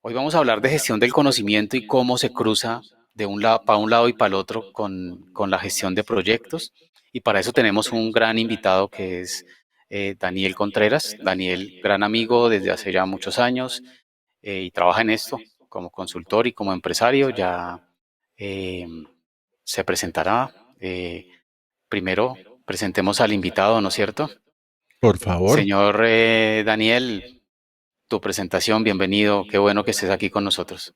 Hoy vamos a hablar de gestión del conocimiento y cómo se cruza de un lado para un lado y para el otro con la gestión de proyectos. Y para eso tenemos un gran invitado que es Daniel Contreras. Daniel, gran amigo desde hace ya muchos años y trabaja en esto como consultor y como empresario. Ya eh, se presentará. Primero, presentemos al invitado, ¿no es cierto? Por favor, Señor Daniel, tu presentación, bienvenido. Qué bueno que estés aquí con nosotros.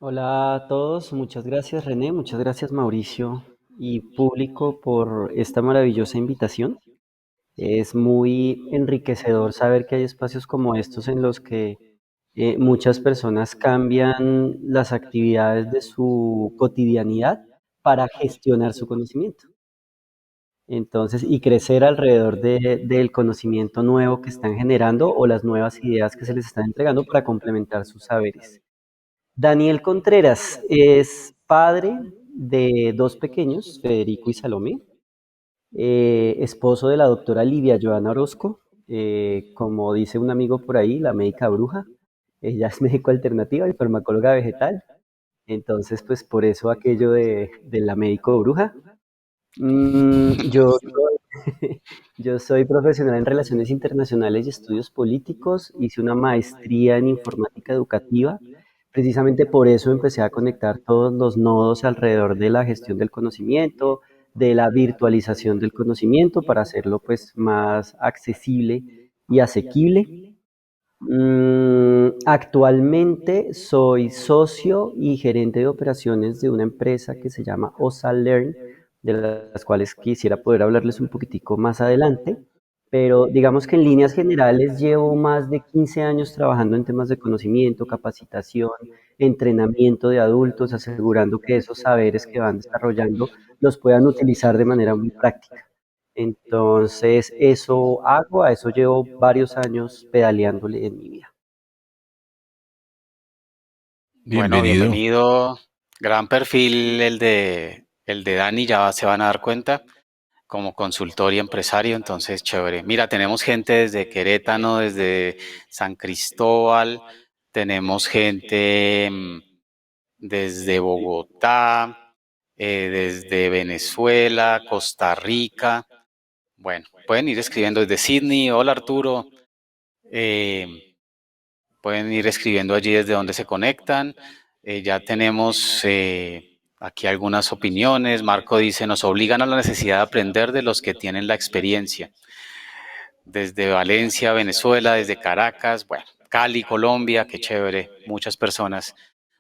Hola a todos, muchas gracias René, muchas gracias Mauricio y público por esta maravillosa invitación. Es muy enriquecedor saber que hay espacios como estos en los que muchas personas cambian las actividades de su cotidianidad para gestionar su conocimiento. Entonces, y crecer alrededor del conocimiento nuevo que están generando o las nuevas ideas que se les están entregando para complementar sus saberes. Daniel Contreras es padre de dos pequeños, Federico y Salomé, esposo de la doctora Livia Joana Orozco, como dice un amigo por ahí, la médica bruja. Ella es médico alternativa y farmacóloga vegetal, entonces pues por eso aquello de la médico bruja. Yo soy, yo soy profesional en Relaciones Internacionales y Estudios Políticos. Hice una maestría en Informática Educativa. Precisamente por eso empecé a conectar todos los nodos alrededor de la gestión del conocimiento, de la virtualización del conocimiento para hacerlo pues más accesible y asequible. Actualmente soy socio y gerente de operaciones de una empresa que se llama OSA Learn, de las cuales quisiera poder hablarles un poquitico más adelante, pero digamos que en líneas generales llevo más de 15 años trabajando en temas de conocimiento, capacitación, entrenamiento de adultos, asegurando que esos saberes que van desarrollando los puedan utilizar de manera muy práctica. Entonces, eso hago, a eso llevo varios años pedaleándole en mi vida. Bueno, bienvenido. bienvenido. Gran perfil el de Dani, ya se van a dar cuenta, como consultor y empresario, entonces chévere. Mira, tenemos gente desde Querétaro, desde San Cristóbal, tenemos gente desde Bogotá, desde Venezuela, Costa Rica. Bueno, pueden ir escribiendo desde Sydney. Hola Arturo. Eh, Pueden ir escribiendo allí desde donde se conectan. Ya tenemos aquí algunas opiniones. Marco dice, nos obligan a la necesidad de aprender de los que tienen la experiencia. Desde Valencia, Venezuela, desde Caracas, bueno, Cali, Colombia, qué chévere, muchas personas.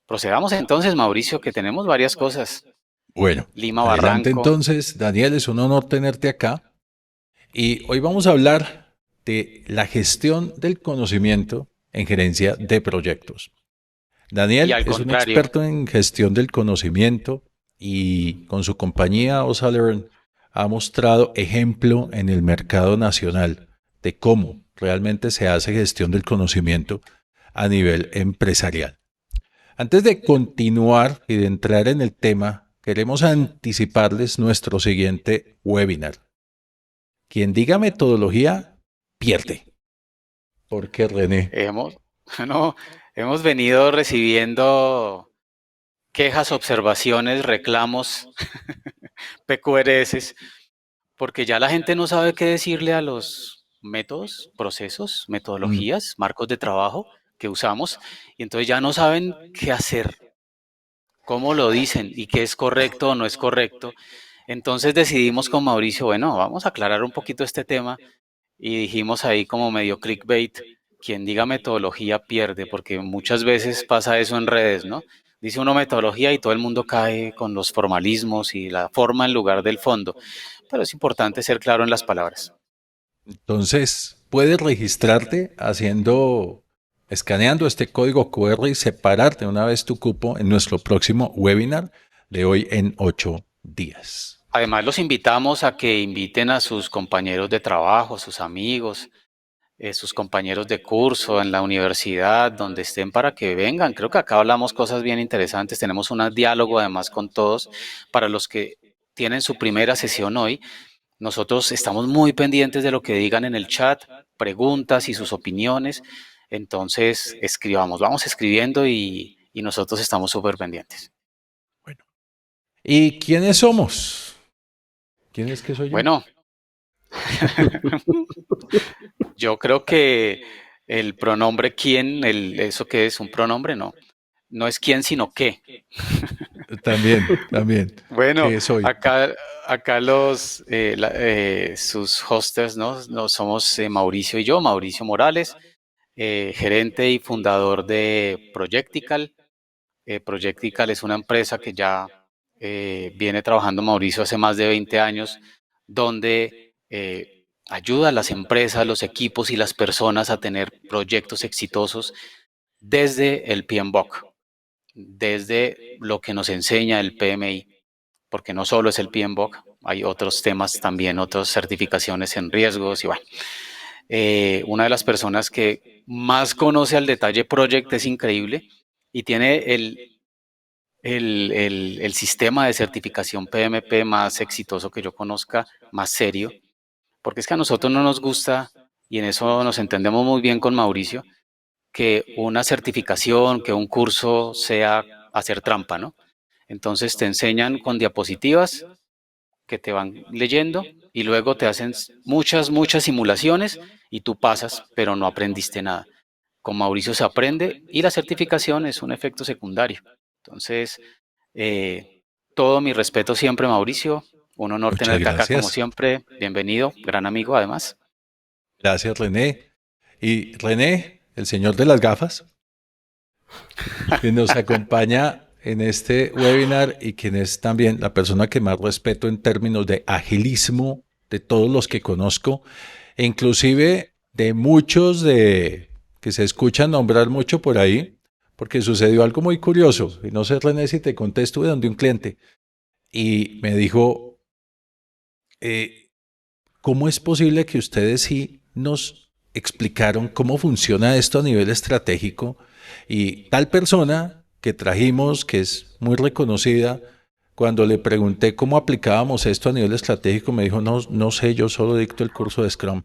Procedamos entonces, Mauricio, que tenemos varias cosas. Bueno, Lima, adelante Barranco. entonces, Daniel, es un honor tenerte acá. Y hoy vamos a hablar de la gestión del conocimiento en gerencia de proyectos. Y Daniel al es un contrario, experto en gestión del conocimiento y con su compañía O'Sullivan ha mostrado ejemplo en el mercado nacional de cómo realmente se hace gestión del conocimiento a nivel empresarial. Antes de continuar y de entrar en el tema, queremos anticiparles nuestro siguiente webinar. Quien diga metodología, pierde. ¿Por qué, René? hemos, no, hemos venido recibiendo quejas, observaciones, reclamos, PQRS, porque ya la gente no sabe qué decirle a los métodos, procesos, Mm, metodologías, marcos de trabajo que usamos, y entonces ya no saben qué hacer, cómo lo dicen y qué es correcto o no es correcto. Entonces decidimos con Mauricio, bueno, vamos a aclarar un poquito este tema y dijimos ahí como medio clickbait, quien diga metodología pierde, porque muchas veces pasa eso en redes, ¿no? Dice uno metodología y todo el mundo cae con los formalismos y la forma en lugar del fondo, pero es importante ser claro en las palabras. Entonces, puedes registrarte escaneando este código QR y separarte una vez tu cupo en nuestro próximo webinar de hoy en 8 días. Además, los invitamos a que inviten a sus compañeros de trabajo, sus amigos, sus compañeros de curso en la universidad, donde estén para que vengan. Creo que acá hablamos cosas bien interesantes. Tenemos un diálogo además con todos. Para los que tienen su primera sesión hoy, nosotros estamos muy pendientes de lo que digan en el chat, preguntas y sus opiniones. Entonces, escribamos, vamos escribiendo y nosotros estamos súper pendientes. Bueno. ¿Y quiénes somos? ¿Quién es que soy yo? Bueno, yo creo que el pronombre quién, eso que es un pronombre, no es quién, sino qué. También. Bueno, ¿Qué soy? acá sus hosters, ¿no? Somos Mauricio y yo, Mauricio Morales, gerente y fundador de Projectical. Projectical es una empresa que ya viene trabajando Mauricio hace más de 20 años, donde ayuda a las empresas, los equipos y las personas a tener proyectos exitosos desde el PMBOK, desde lo que nos enseña el PMI, porque no solo es el PMBOK, hay otros temas también, otras certificaciones en riesgos y bueno. Una de las personas que más conoce al detalle Project es increíble y tiene el sistema de certificación PMP más exitoso que yo conozca, más serio, porque es que a nosotros no nos gusta, y en eso nos entendemos muy bien con Mauricio, que una certificación, que un curso sea hacer trampa, ¿no? Entonces te enseñan con diapositivas que te van leyendo y luego te hacen muchas simulaciones y tú pasas, pero no aprendiste nada. Con Mauricio se aprende y la certificación es un efecto secundario. Entonces, todo mi respeto siempre, Mauricio. Un honor Muchas tenerte acá como gracias. siempre. Bienvenido, gran amigo además. Gracias, René. Y René, el señor de las gafas, que nos acompaña en este webinar y quien es también la persona que más respeto en términos de agilismo de todos los que conozco, e inclusive de muchos de que se escuchan nombrar mucho por ahí, porque sucedió algo muy curioso. Y no sé, René, si te conté, estuve donde un cliente y me dijo, eh, ¿cómo es posible que ustedes sí nos explicaron cómo funciona esto a nivel estratégico? Y tal persona que trajimos, que es muy reconocida, cuando le pregunté cómo aplicábamos esto a nivel estratégico, me dijo, no, no sé, yo solo dicto el curso de Scrum.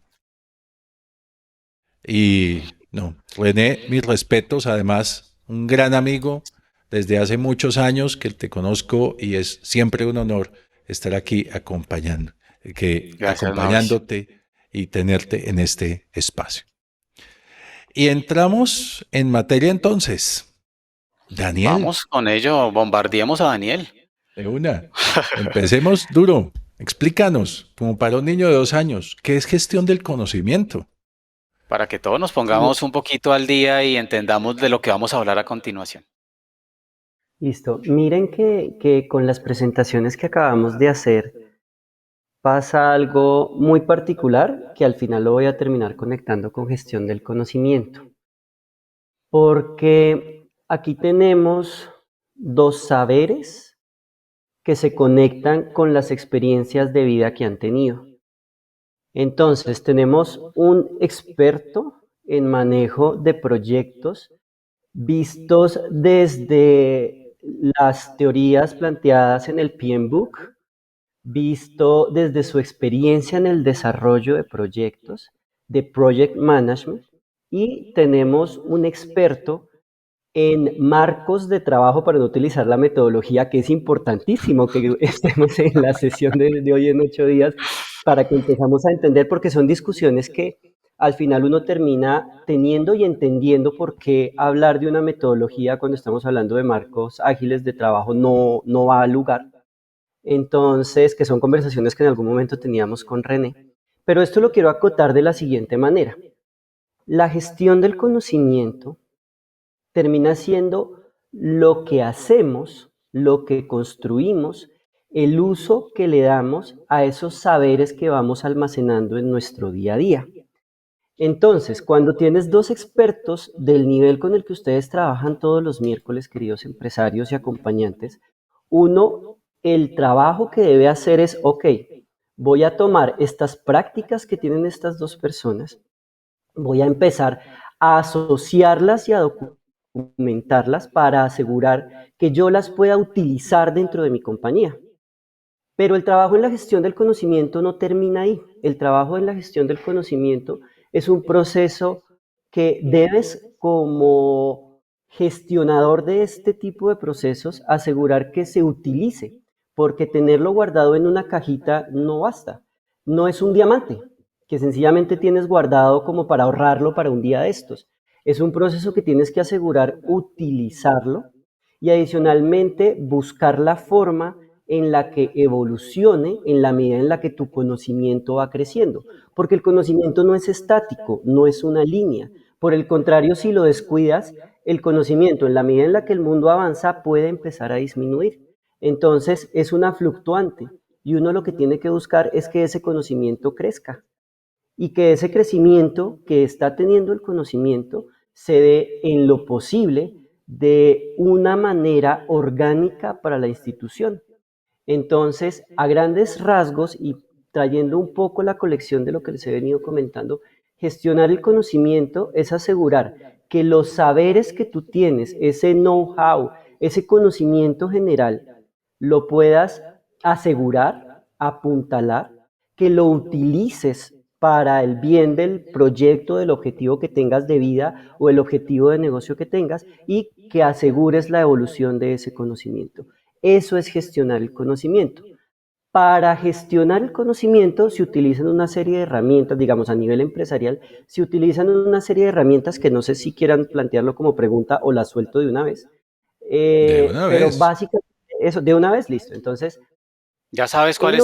Y no, René, mis respetos, además, un gran amigo desde hace muchos años que te conozco y es siempre un honor estar aquí Gracias, Mauricio. acompañándote y tenerte en este espacio. Y entramos en materia entonces. Daniel, Vamos con ello, bombardeemos a Daniel. de una. Empecemos duro. Explícanos, como para un niño de 2 años, ¿qué es gestión del conocimiento? Para que todos nos pongamos un poquito al día y entendamos de lo que vamos a hablar a continuación. Listo. Miren que con las presentaciones que acabamos de hacer pasa algo muy particular que al final lo voy a terminar conectando con gestión del conocimiento. Porque aquí tenemos dos saberes que se conectan con las experiencias de vida que han tenido. Entonces, tenemos un experto en manejo de proyectos vistos desde las teorías planteadas en el PMBOK, visto desde su experiencia en el desarrollo de proyectos, de project management, y tenemos un experto en marcos de trabajo para no utilizar la metodología, que es importantísimo que estemos en la sesión de hoy en 8 días para que empezamos a entender, porque son discusiones que al final uno termina teniendo y entendiendo por qué hablar de una metodología cuando estamos hablando de marcos ágiles de trabajo no va al lugar. Entonces, que son conversaciones que en algún momento teníamos con René. Pero esto lo quiero acotar de la siguiente manera. La gestión del conocimiento termina siendo lo que hacemos, lo que construimos, el uso que le damos a esos saberes que vamos almacenando en nuestro día a día. Entonces, cuando tienes dos expertos del nivel con el que ustedes trabajan todos los miércoles, queridos empresarios y acompañantes, uno, el trabajo que debe hacer es, ok, voy a tomar estas prácticas que tienen estas dos personas, voy a empezar a asociarlas y a documentarlas para asegurar que yo las pueda utilizar dentro de mi compañía. Pero el trabajo en la gestión del conocimiento no termina ahí. El trabajo en la gestión del conocimiento es un proceso que debes, como gestionador de este tipo de procesos, asegurar que se utilice, porque tenerlo guardado en una cajita no basta. No es un diamante que sencillamente tienes guardado como para ahorrarlo para un día de estos. Es un proceso que tienes que asegurar utilizarlo y adicionalmente buscar la forma en la que evolucione en la medida en la que tu conocimiento va creciendo, porque el conocimiento no es estático, no es una línea. Por el contrario, si lo descuidas, el conocimiento en la medida en la que el mundo avanza puede empezar a disminuir. Entonces es una fluctuante y uno lo que tiene que buscar es que ese conocimiento crezca y que ese crecimiento que está teniendo el conocimiento se dé en lo posible de una manera orgánica para la institución. Entonces, a grandes rasgos y trayendo un poco la colección de lo que les he venido comentando, gestionar el conocimiento es asegurar que los saberes que tú tienes, ese know-how, ese conocimiento general, lo puedas asegurar, apuntalar, que lo utilices para el bien del proyecto, del objetivo que tengas de vida o el objetivo de negocio que tengas y que asegures la evolución de ese conocimiento. Eso es gestionar el conocimiento. Para gestionar el conocimiento se utilizan una serie de herramientas, digamos a nivel empresarial, se utilizan una serie de herramientas que no sé si quieran plantearlo como pregunta o la suelto de una vez, De una pero vez. básicamente eso, de una vez, listo. Entonces, Ya sabes el otro,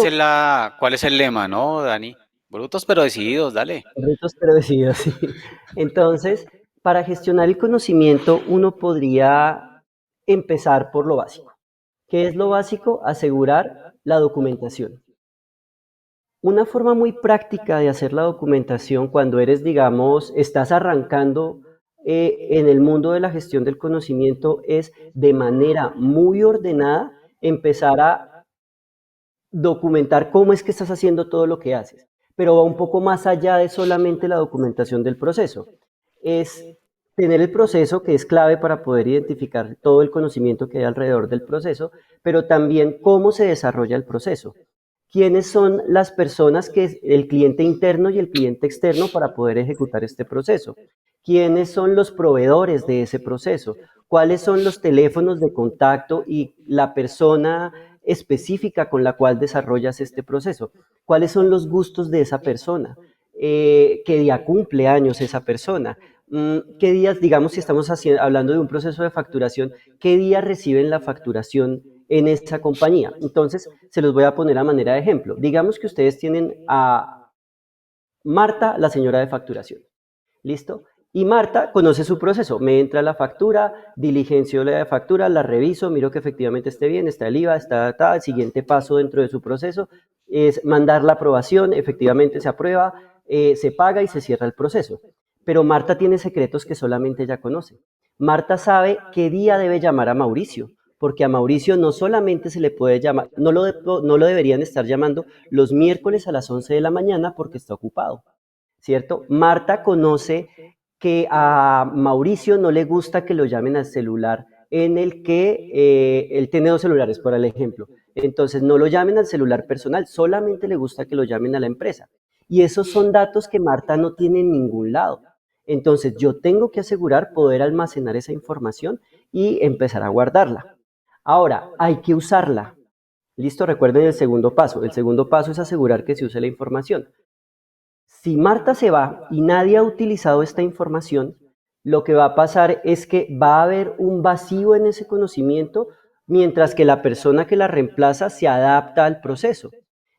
cuál es el lema, ¿no, Dani? Brutos pero decididos, dale. retos pero decididos, sí. Entonces, para gestionar el conocimiento uno podría empezar por lo básico. ¿Qué es lo básico? Asegurar la documentación. Una forma muy práctica de hacer la documentación cuando eres, digamos, estás arrancando en el mundo de la gestión del conocimiento es de manera muy ordenada empezar a documentar cómo es que estás haciendo todo lo que haces, pero va un poco más allá de solamente la documentación del proceso. Es tener el proceso que es clave para poder identificar todo el conocimiento que hay alrededor del proceso, pero también cómo se desarrolla el proceso. ¿Quiénes son las personas que es el cliente interno y el cliente externo para poder ejecutar este proceso? ¿Quiénes son los proveedores de ese proceso? ¿Cuáles son los teléfonos de contacto y la persona específica con la cual desarrollas este proceso? ¿Cuáles son los gustos de esa persona? ¿Qué día cumple años esa persona? ¿Qué días, digamos, si estamos hablando de un proceso de facturación, qué día reciben la facturación en esa compañía? Entonces, se los voy a poner a manera de ejemplo. Digamos que ustedes tienen a Marta, la señora de facturación. ¿Listo? Y Marta conoce su proceso. Me entra la factura, diligencio la factura, la reviso, miro que efectivamente esté bien, está el IVA, está tal. El siguiente paso dentro de su proceso es mandar la aprobación, efectivamente se aprueba, se paga y se cierra el proceso. Pero Marta tiene secretos que solamente ella conoce. Marta sabe qué día debe llamar a Mauricio, porque a Mauricio no solamente se le puede llamar, no lo deberían estar llamando los miércoles a las 11 de la mañana porque está ocupado. ¿Cierto? Marta conoce que a Mauricio no le gusta que lo llamen al celular en el que él tiene dos celulares, por el ejemplo. Entonces, no lo llamen al celular personal, solamente le gusta que lo llamen a la empresa. Y esos son datos que Marta no tiene en ningún lado. Entonces, yo tengo que asegurar poder almacenar esa información y empezar a guardarla. Ahora, hay que usarla. Listo, recuerden el segundo paso. El segundo paso es asegurar que se use la información. Si Marta se va y nadie ha utilizado esta información, lo que va a pasar es que va a haber un vacío en ese conocimiento mientras que la persona que la reemplaza se adapta al proceso.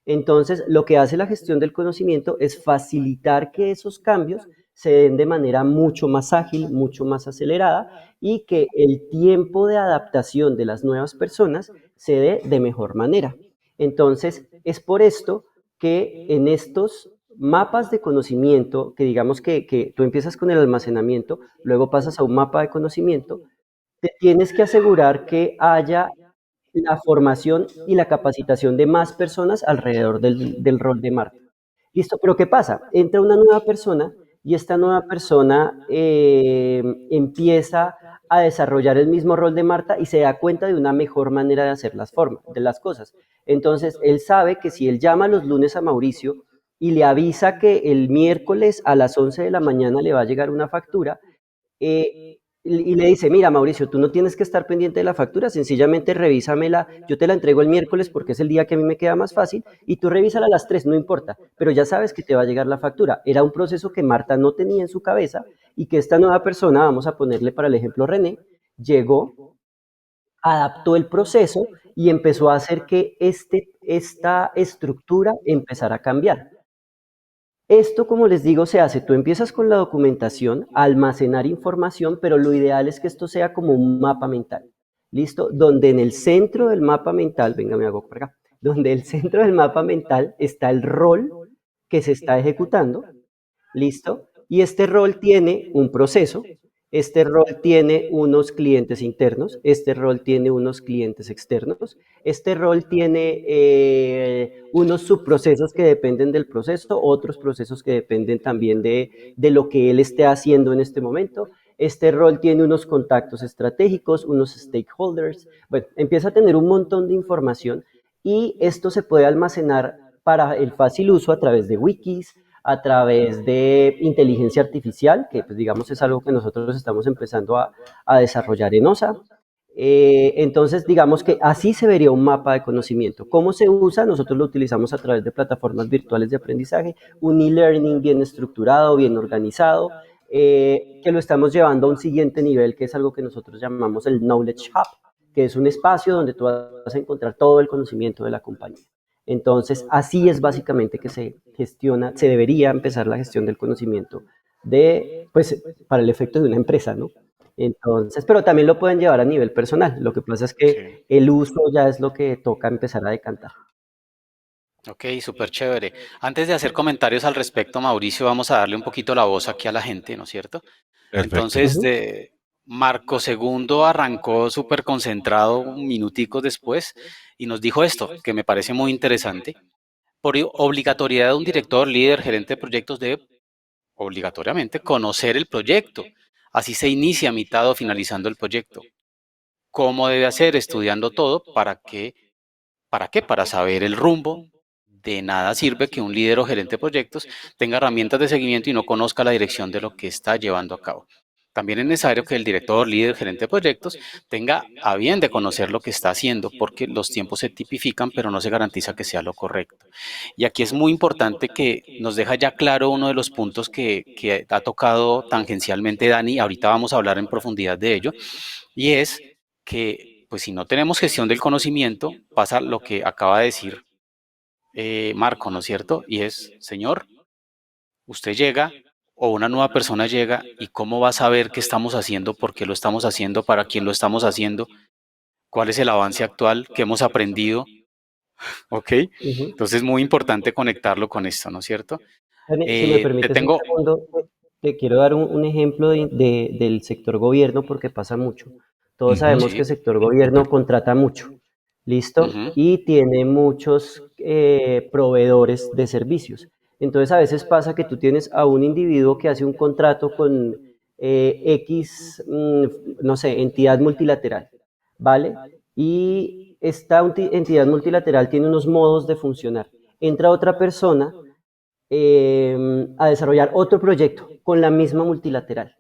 Entonces, lo que hace la gestión del conocimiento es facilitar que esos cambios se den de manera mucho más ágil, mucho más acelerada y que el tiempo de adaptación de las nuevas personas se dé de mejor manera. Entonces, es por esto que en estos mapas de conocimiento, que digamos que tú empiezas con el almacenamiento, luego pasas a un mapa de conocimiento, te tienes que asegurar que haya la formación y la capacitación de más personas alrededor del rol de Marta. Listo, pero ¿qué pasa? Entra una nueva persona y esta nueva persona empieza a desarrollar el mismo rol de Marta y se da cuenta de una mejor manera de hacer de las cosas. Entonces, él sabe que si él llama los lunes a Mauricio, y le avisa que el miércoles a las 11 de la mañana le va a llegar una factura, y le dice, mira Mauricio, tú no tienes que estar pendiente de la factura, sencillamente revísamela, yo te la entrego el miércoles porque es el día que a mí me queda más fácil, y tú revísala a las 3, no importa, pero ya sabes que te va a llegar la factura. Era un proceso que Marta no tenía en su cabeza y que esta nueva persona, vamos a ponerle para el ejemplo René, llegó, adaptó el proceso y empezó a hacer que esta estructura empezara a cambiar. Esto, como les digo, se hace, tú empiezas con la documentación, a almacenar información, pero lo ideal es que esto sea como un mapa mental, ¿listo? Donde en el centro del mapa mental, venga, me hago por acá, donde el centro del mapa mental está el rol que se está ejecutando, ¿listo? Y este rol tiene un proceso, este rol tiene unos clientes internos, este rol tiene unos clientes externos, este rol tiene unos subprocesos que dependen del proceso, otros procesos que dependen también de lo que él esté haciendo en este momento. Este rol tiene unos contactos estratégicos, unos stakeholders. Bueno, empieza a tener un montón de información y esto se puede almacenar para el fácil uso a través de wikis, a través de inteligencia artificial, que pues, digamos es algo que nosotros estamos empezando a desarrollar en OSA. Entonces, digamos que así se vería un mapa de conocimiento. ¿Cómo se usa? Nosotros lo utilizamos a través de plataformas virtuales de aprendizaje, un e-learning bien estructurado, bien organizado, que lo estamos llevando a un siguiente nivel, que es algo que nosotros llamamos el Knowledge Hub, que es un espacio donde tú vas a encontrar todo el conocimiento de la compañía. Entonces, así es básicamente que se gestiona, se debería empezar la gestión del conocimiento pues, para el efecto de una empresa, ¿no? Entonces, pero también lo pueden llevar a nivel personal. Lo que pasa es Sí. que el uso ya es lo que toca empezar a decantar. Ok, súper chévere. Antes de hacer comentarios al respecto, Mauricio, vamos a darle un poquito la voz aquí a la gente, ¿no es cierto? Perfecto. Entonces, Marco Segundo arrancó súper concentrado minuticos después y nos dijo esto, que me parece muy interesante. Por obligatoriedad de un director, líder, gerente de proyectos debe obligatoriamente conocer el proyecto. Así se inicia, mitad o finalizando el proyecto. ¿Cómo debe hacer? Estudiando todo. ¿Para qué? ¿Para qué? Para saber el rumbo. De nada sirve que un líder o gerente de proyectos tenga herramientas de seguimiento y no conozca la dirección de lo que está llevando a cabo. También es necesario que el director, líder, gerente de proyectos tenga a bien de conocer lo que está haciendo, porque los tiempos se tipifican, pero no se garantiza que sea lo correcto. Y aquí es muy importante que nos deja ya claro uno de los puntos que ha tocado tangencialmente Dani, ahorita vamos a hablar en profundidad de ello, y es que pues si no tenemos gestión del conocimiento, pasa lo que acaba de decir Marco, ¿no es cierto? Y es, señor, usted llega o una nueva persona llega y cómo va a saber qué estamos haciendo, por qué lo estamos haciendo, para quién lo estamos haciendo, cuál es el avance actual, qué hemos aprendido, ¿ok? Ujú. Entonces es muy importante conectarlo con esto, ¿no es cierto? René, si me Te permites un tengo... segundo, te quiero dar un ejemplo del sector gobierno porque pasa mucho. Todos Ujú. sabemos que Sí. el sector gobierno contrata mucho, ¿listo? Ujú. Y tiene muchos proveedores de servicios. Entonces a veces pasa que tú tienes a un individuo que hace un contrato con X, no sé, entidad multilateral, ¿vale? Y esta entidad multilateral tiene unos modos de funcionar. Entra otra persona a desarrollar otro proyecto con la misma multilateral.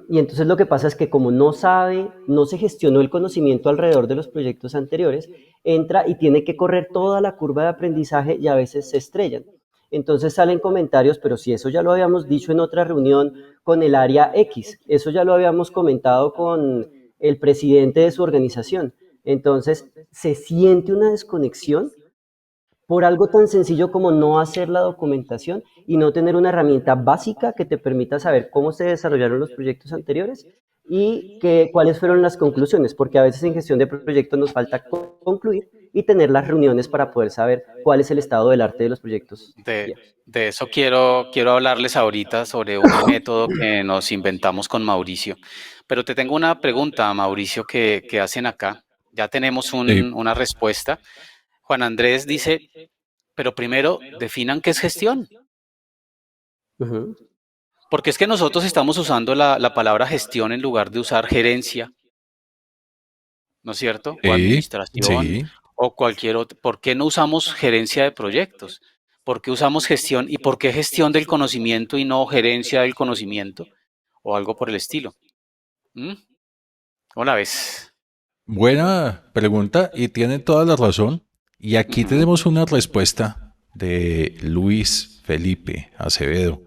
Y entonces lo que pasa es que como no sabe, no se gestionó el conocimiento alrededor de los proyectos anteriores, entra y tiene que correr toda la curva de aprendizaje y a veces se estrellan. Entonces salen comentarios, pero si eso ya lo habíamos dicho en otra reunión con el área X, eso ya lo habíamos comentado con el presidente de su organización. Entonces se siente una desconexión por algo tan sencillo como no hacer la documentación y no tener una herramienta básica que te permita saber cómo se desarrollaron los proyectos anteriores y cuáles fueron las conclusiones, porque a veces en gestión de proyectos nos falta concluir y tener las reuniones para poder saber cuál es el estado del arte de los proyectos De, viejos. de eso quiero hablarles ahorita sobre un método que nos inventamos con Mauricio. Pero te tengo una pregunta, Mauricio, que hacen acá. Ya tenemos Sí. una respuesta. Juan Andrés dice, pero primero definan qué es gestión. Ujú. Porque es que nosotros estamos usando la palabra gestión en lugar de usar gerencia, ¿no es cierto? O Sí, administración sí. o cualquier otro. ¿Por qué no usamos gerencia de proyectos? ¿Por qué usamos gestión y por qué gestión del conocimiento y no gerencia del conocimiento o algo por el estilo? ¿Mm? ¿Cómo la ves? Buena pregunta y tiene toda la razón. Y aquí Ujú. tenemos una respuesta de Luis Felipe Acevedo,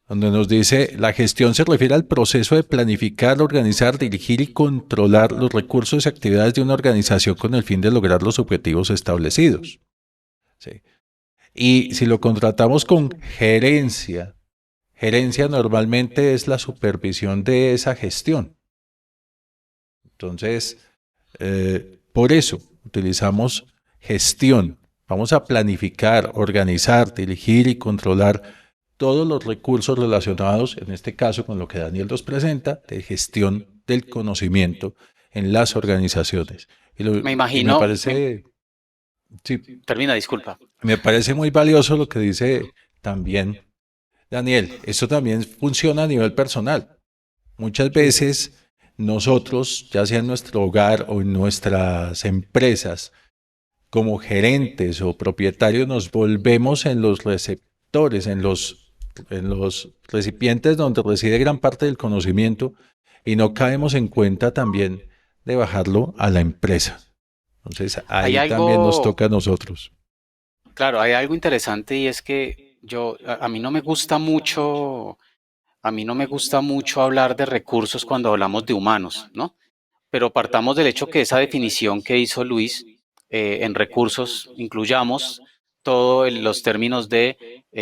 donde nos dice, la gestión se refiere al proceso de planificar, organizar, dirigir y controlar los recursos y actividades de una organización con el fin de lograr los objetivos establecidos. ¿Sí? Y si lo contratamos con gerencia, gerencia normalmente es la supervisión de esa gestión. Entonces, por eso utilizamos gestión. Vamos a planificar, organizar, dirigir y controlar todos los recursos relacionados, en este caso con lo que Daniel nos presenta, de gestión del conocimiento en las organizaciones. Me Y me imagino, parece, sí, termina, disculpa. me parece muy valioso lo que dice también Daniel. Esto también funciona a nivel personal. Muchas Ujú. veces nosotros, ya sea en nuestro hogar o en nuestras empresas, como gerentes o propietarios, nos volvemos en los receptores, en los recipientes donde reside gran parte del conocimiento y no caemos en cuenta también de bajarlo a la empresa. Entonces Hay ahí también nos algo, toca a nosotros. claro, hay algo interesante y es que a mí no me gusta mucho, a mí no me gusta mucho hablar de recursos cuando hablamos de humanos, ¿no? Pero partamos del hecho que esa definición que hizo Luis en recursos incluyamos todos los términos de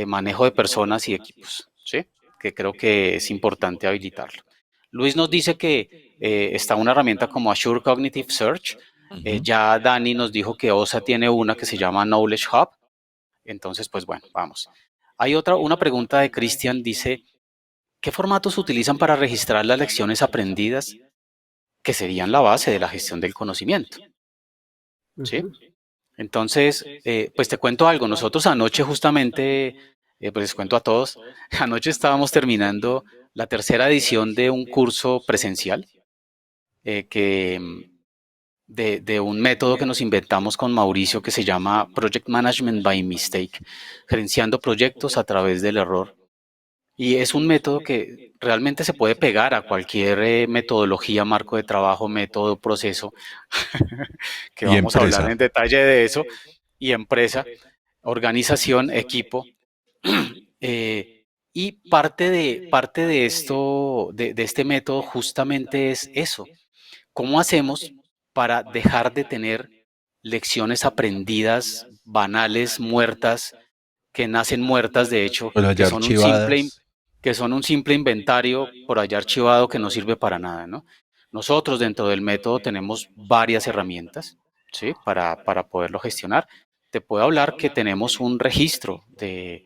manejo de personas y equipos, ¿sí? Que creo que es importante habilitarlo. Luis nos dice que está una herramienta como Azure Cognitive Search. Ujú. Ya Dani nos dijo que OSA tiene una que se llama Knowledge Hub. Entonces, pues bueno, vamos. Hay una pregunta de Christian, dice, ¿qué formatos utilizan para registrar las lecciones aprendidas que serían la base de la gestión del conocimiento? ¿Sí? Ujú. Entonces, pues te cuento algo. Nosotros anoche justamente, pues les cuento a todos, anoche estábamos terminando la tercera edición de un curso presencial de un método que nos inventamos con Mauricio que se llama Project Management by Mistake, gerenciando proyectos a través del error. Y es un método que realmente se puede pegar a cualquier metodología, marco de trabajo, método, proceso, que Y vamos a hablar empresa. en detalle de eso, y empresa, organización, equipo. Eh, y parte de esto, de este método, justamente es eso. ¿Cómo hacemos para dejar de tener lecciones aprendidas, banales, muertas, que nacen muertas, de hecho, Por allá archivadas. que son un simple inventario por allá archivado que no sirve para nada, ¿no? Nosotros dentro del método tenemos varias herramientas, ¿sí? Para poderlo gestionar. Te puedo hablar que tenemos un registro de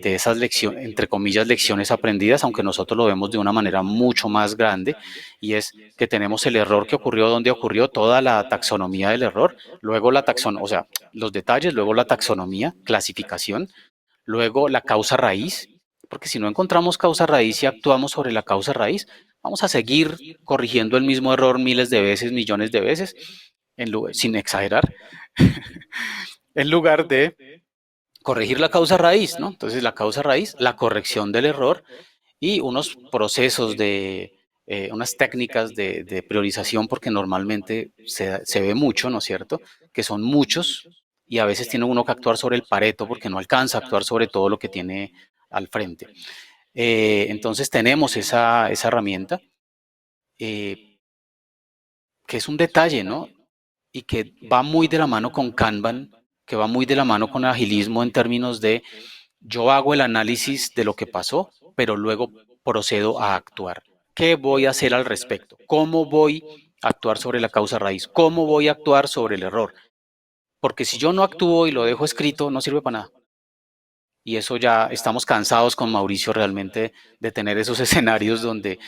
esas lecciones, entre comillas, lecciones aprendidas, aunque nosotros lo vemos de una manera mucho más grande, y es que tenemos el error que ocurrió, donde ocurrió, toda la taxonomía del error, luego la taxonomía, o sea, los detalles, luego la taxonomía, clasificación, luego la causa raíz, porque si no encontramos causa raíz y actuamos sobre la causa raíz, vamos a seguir corrigiendo el mismo error miles de veces, millones de veces, sin exagerar, en lugar de corregir la causa raíz, ¿no? Entonces la causa raíz, la corrección del error y unos procesos unas técnicas de priorización, porque normalmente se ve mucho, ¿no es cierto? Que son muchos y a veces tiene uno que actuar sobre el pareto porque no alcanza a actuar sobre todo lo que tiene al frente. Entonces tenemos esa herramienta eh, que es un detalle, ¿no? Y que va muy de la mano con Kanban, que va muy de la mano con agilismo en términos de yo hago el análisis de lo que pasó, pero luego procedo a actuar. ¿Qué voy a hacer al respecto? ¿Cómo voy a actuar sobre la causa raíz? ¿Cómo voy a actuar sobre el error? Porque si yo no actúo y lo dejo escrito, no sirve para nada. Y eso ya estamos cansados con Mauricio realmente de tener esos escenarios donde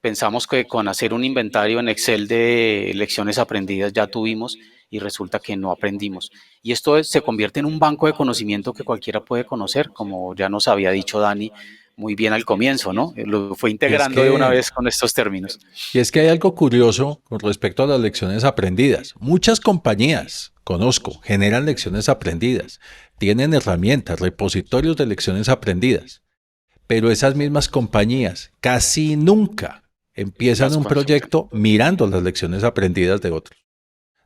pensamos que con hacer un inventario en Excel de lecciones aprendidas ya tuvimos y resulta que no aprendimos. Y esto se convierte en un banco de conocimiento que cualquiera puede conocer, como ya nos había dicho Dani muy bien al comienzo, ¿no? Lo fue Y es integrando de una que vez con estos términos. Y es que hay algo curioso con respecto a las lecciones aprendidas. Muchas compañías conozco, generan lecciones aprendidas, tienen herramientas, repositorios de lecciones aprendidas, pero esas mismas compañías casi nunca empiezan Las un consultan. proyecto mirando las lecciones aprendidas de otros.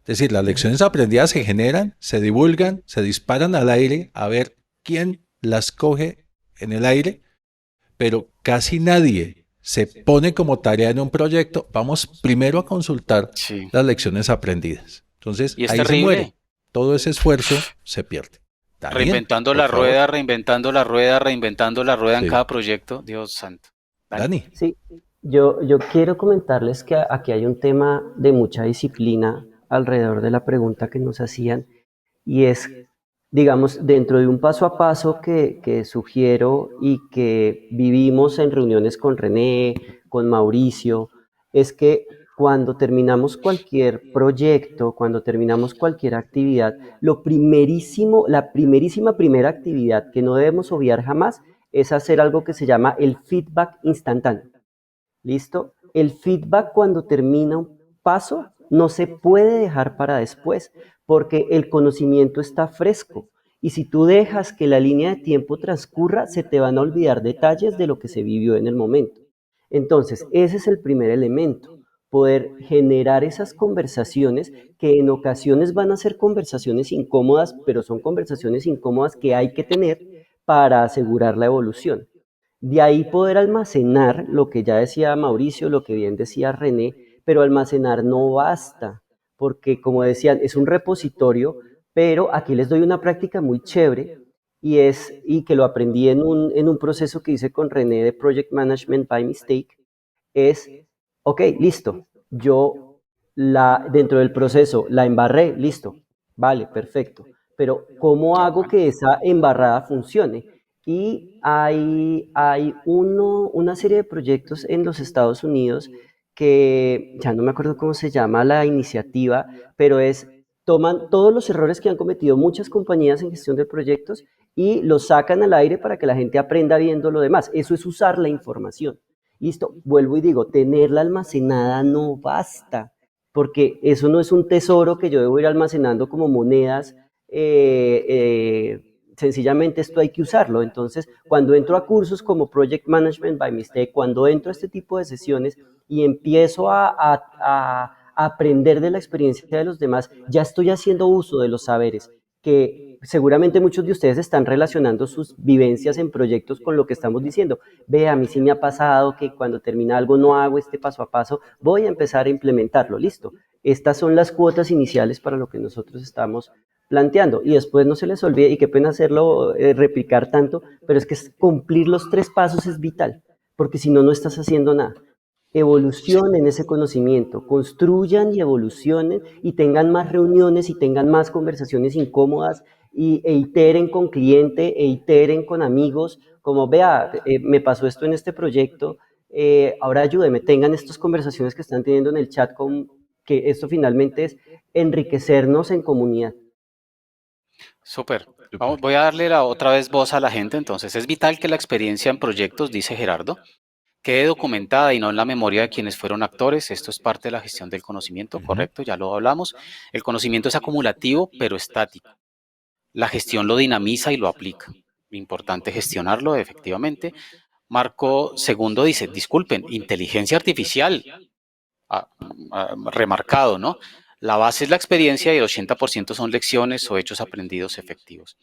Es decir, las lecciones aprendidas se generan, se divulgan, se disparan al aire a ver quién las coge en el aire, pero casi nadie se pone como tarea en un proyecto. Vamos primero a consultar Sí. las lecciones aprendidas. Entonces, Y es ahí se muere. terrible. Todo ese esfuerzo se pierde. Daniel, Reinventando por la favor. rueda, reinventando la rueda, reinventando la rueda en Sí. cada proyecto. Dios santo. Dani. Dani. Sí, yo quiero comentarles que aquí hay un tema de mucha disciplina alrededor de la pregunta que nos hacían y es, digamos, dentro de un paso a paso que sugiero y que vivimos en reuniones con René, con Mauricio, es que cuando terminamos cualquier proyecto, cuando terminamos cualquier actividad, lo primerísimo, la primerísima primera actividad que no debemos obviar jamás es hacer algo que se llama el feedback instantáneo. ¿Listo? El feedback cuando termina un paso no se puede dejar para después porque el conocimiento está fresco. Y si tú dejas que la línea de tiempo transcurra, se te van a olvidar detalles de lo que se vivió en el momento. Entonces, ese es el primer elemento, poder generar esas conversaciones que en ocasiones van a ser conversaciones incómodas, pero son conversaciones incómodas que hay que tener para asegurar la evolución. De ahí poder almacenar lo que ya decía Mauricio, lo que bien decía René, pero almacenar no basta, porque como decían, es un repositorio, pero aquí les doy una práctica muy chévere y que lo aprendí en un proceso que hice con René de Project Management by Mistake, es, ok, listo, dentro del proceso la embarré, listo, vale, perfecto, pero ¿cómo hago Ajá. que esa embarrada funcione? Y hay una serie de proyectos en los Estados Unidos que ya no me acuerdo cómo se llama la iniciativa, pero toman todos los errores que han cometido muchas compañías en gestión de proyectos y los sacan al aire para que la gente aprenda viendo lo demás. Eso es usar la información. Listo, vuelvo y digo, tenerla almacenada no basta, porque eso no es un tesoro que yo debo ir almacenando como monedas. Sencillamente esto hay que usarlo. Entonces, cuando entro a cursos como Project Management by Mistake, cuando entro a este tipo de sesiones y empiezo a aprender de la experiencia de los demás, ya estoy haciendo uso de los saberes que seguramente muchos de ustedes están relacionando sus vivencias en proyectos con lo que estamos diciendo. Ve, a mí sí me ha pasado que cuando termina algo no hago este paso a paso, voy a empezar a implementarlo, listo. Estas son las cuotas iniciales para lo que nosotros estamos planteando y después no se les olvide, y qué pena hacerlo, replicar tanto, pero es que cumplir los 3 pasos es vital, porque si no, no estás haciendo nada. Evolucionen ese conocimiento, construyan y evolucionen y tengan más reuniones y tengan más conversaciones incómodas e iteren con cliente, e iteren con amigos, como vea, me pasó esto en este proyecto, ahora ayúdeme, tengan estas conversaciones que están teniendo en el chat, que esto finalmente es enriquecernos en comunidad. Súper. Súper. Voy a darle otra vez voz a la gente. Entonces, es vital que la experiencia en proyectos, dice Gerardo, quede documentada y no en la memoria de quienes fueron actores. Esto es parte de la gestión del conocimiento, Ujú. correcto, ya lo hablamos. El conocimiento es acumulativo, pero estático. La gestión lo dinamiza y lo aplica. Importante gestionarlo, efectivamente. Marco segundo dice, disculpen, inteligencia artificial, ah, remarcado, ¿no? La base es la experiencia y el 80% son lecciones o hechos aprendidos efectivos.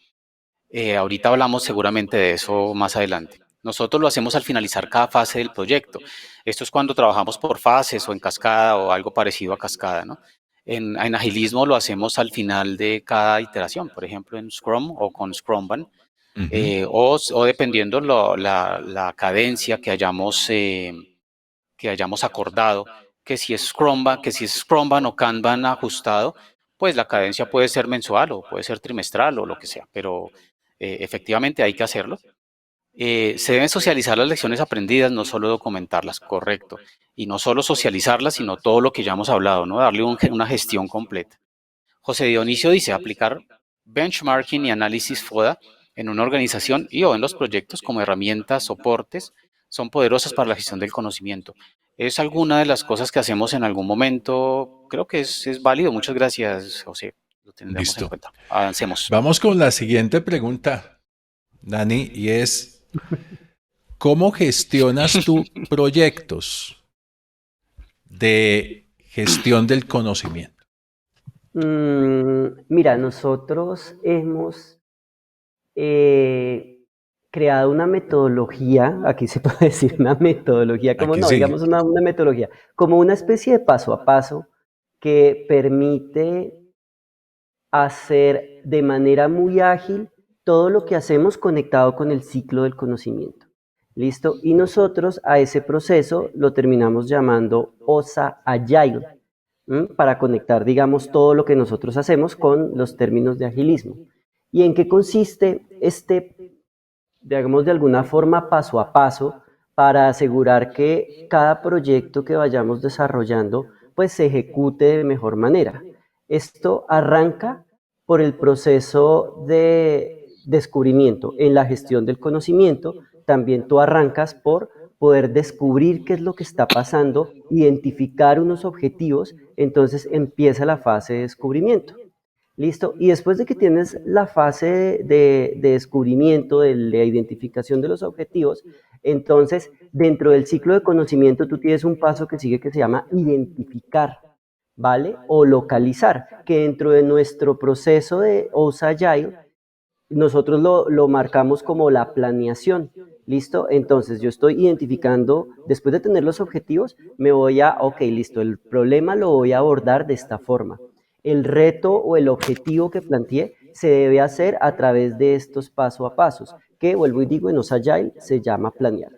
Ahorita hablamos seguramente de eso más adelante. Nosotros lo hacemos al finalizar cada fase del proyecto. Esto es cuando trabajamos por fases o en cascada o algo parecido a cascada, ¿no? En agilismo lo hacemos al final de cada iteración, por ejemplo en Scrum o con Scrumban, Ujú. o dependiendo la cadencia que hayamos acordado, que si es Scrumban o Kanban ajustado, pues la cadencia puede ser mensual o puede ser trimestral o lo que sea, pero efectivamente hay que hacerlo. Se deben socializar las lecciones aprendidas, no solo documentarlas, correcto. Y no solo socializarlas, sino todo lo que ya hemos hablado, ¿no? Darle una gestión completa. José Dionisio dice, aplicar benchmarking y análisis FODA en una organización y o en los proyectos como herramientas, soportes, son poderosas para la gestión del conocimiento. Es alguna de las cosas que hacemos en algún momento, creo que es válido. Muchas gracias, José. lo tendremos en Listo. cuenta. Avancemos. Vamos con la siguiente pregunta, Dani, y es, ¿cómo gestionas tú proyectos de gestión del conocimiento? Mira, nosotros hemos eh, creado una metodología, aquí se puede decir una metodología, como Aquí no, sí. digamos una metodología, como una especie de paso a paso que permite hacer de manera muy ágil todo lo que hacemos conectado con el ciclo del conocimiento. ¿Listo? Y nosotros a ese proceso lo terminamos llamando OSA Agile, para conectar, digamos, todo lo que nosotros hacemos con los términos de agilismo. ¿Y en qué consiste este, digamos, de alguna forma paso a paso para asegurar que cada proyecto que vayamos desarrollando pues se ejecute de mejor manera? Esto arranca por el proceso de descubrimiento. En la gestión del conocimiento, también tú arrancas por poder descubrir qué es lo que está pasando, identificar unos objetivos, entonces empieza la fase de descubrimiento. Listo. Y después de que tienes la fase de descubrimiento, de la identificación de los objetivos, entonces dentro del ciclo de conocimiento tú tienes un paso que sigue que se llama identificar, ¿vale? O localizar, que dentro de nuestro proceso de OSA Agile nosotros lo marcamos como la planeación. ¿Listo? Entonces yo estoy identificando, después de tener los objetivos, me voy a, ok, listo, el problema lo voy a abordar de esta forma. El reto o el objetivo que planteé se debe hacer a través de estos paso a pasos, que vuelvo y digo, en OS Agile se llama planear.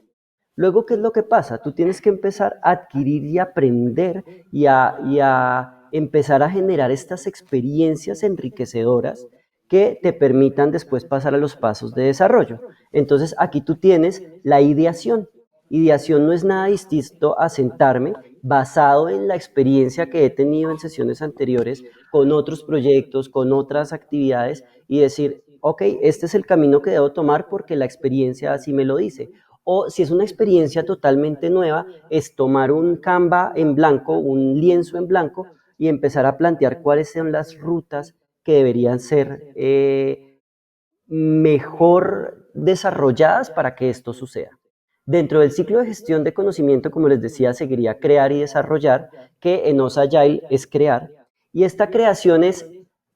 Luego, ¿qué es lo que pasa? Tú tienes que empezar a adquirir y aprender y a empezar a generar estas experiencias enriquecedoras que te permitan después pasar a los pasos de desarrollo. Entonces, aquí tú tienes la ideación. Ideación no es nada distinto a sentarme basado en la experiencia que he tenido en sesiones anteriores con otros proyectos, con otras actividades y decir, ok, este es el camino que debo tomar porque la experiencia así me lo dice. O si es una experiencia totalmente nueva, es tomar un Canva en blanco, un lienzo en blanco y empezar a plantear cuáles son las rutas que deberían ser mejor desarrolladas para que esto suceda. Dentro del ciclo de gestión de conocimiento, como les decía, seguiría crear y desarrollar, que en OS Agile es crear. Y esta creación es,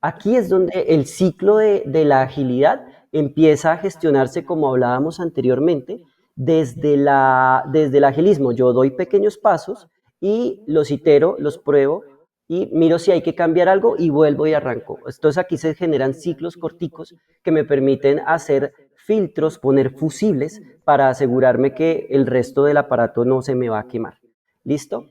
aquí es donde el ciclo de la agilidad empieza a gestionarse como hablábamos anteriormente, desde el agilismo. Yo doy pequeños pasos y los itero, los pruebo y miro si hay que cambiar algo y vuelvo y arranco. Entonces aquí se generan ciclos corticos que me permiten hacer filtros, poner fusibles para asegurarme que el resto del aparato no se me va a quemar. ¿Listo?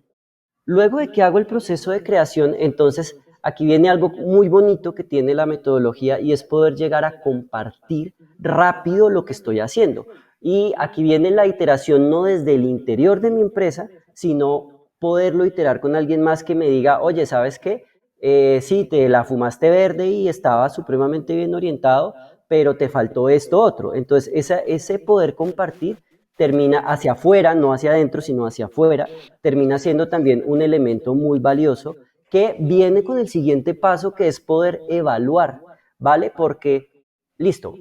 Luego de que hago el proceso de creación, entonces aquí viene algo muy bonito que tiene la metodología y es poder llegar a compartir rápido lo que estoy haciendo. Y aquí viene la iteración no desde el interior de mi empresa, sino poderlo iterar con alguien más que me diga, oye, ¿sabes qué? Sí, te la fumaste verde y estaba supremamente bien orientado, pero te faltó esto otro. Entonces, ese poder compartir termina hacia afuera, no hacia adentro, sino hacia afuera, termina siendo también un elemento muy valioso que viene con el siguiente paso que es poder evaluar, ¿vale? Porque, listo,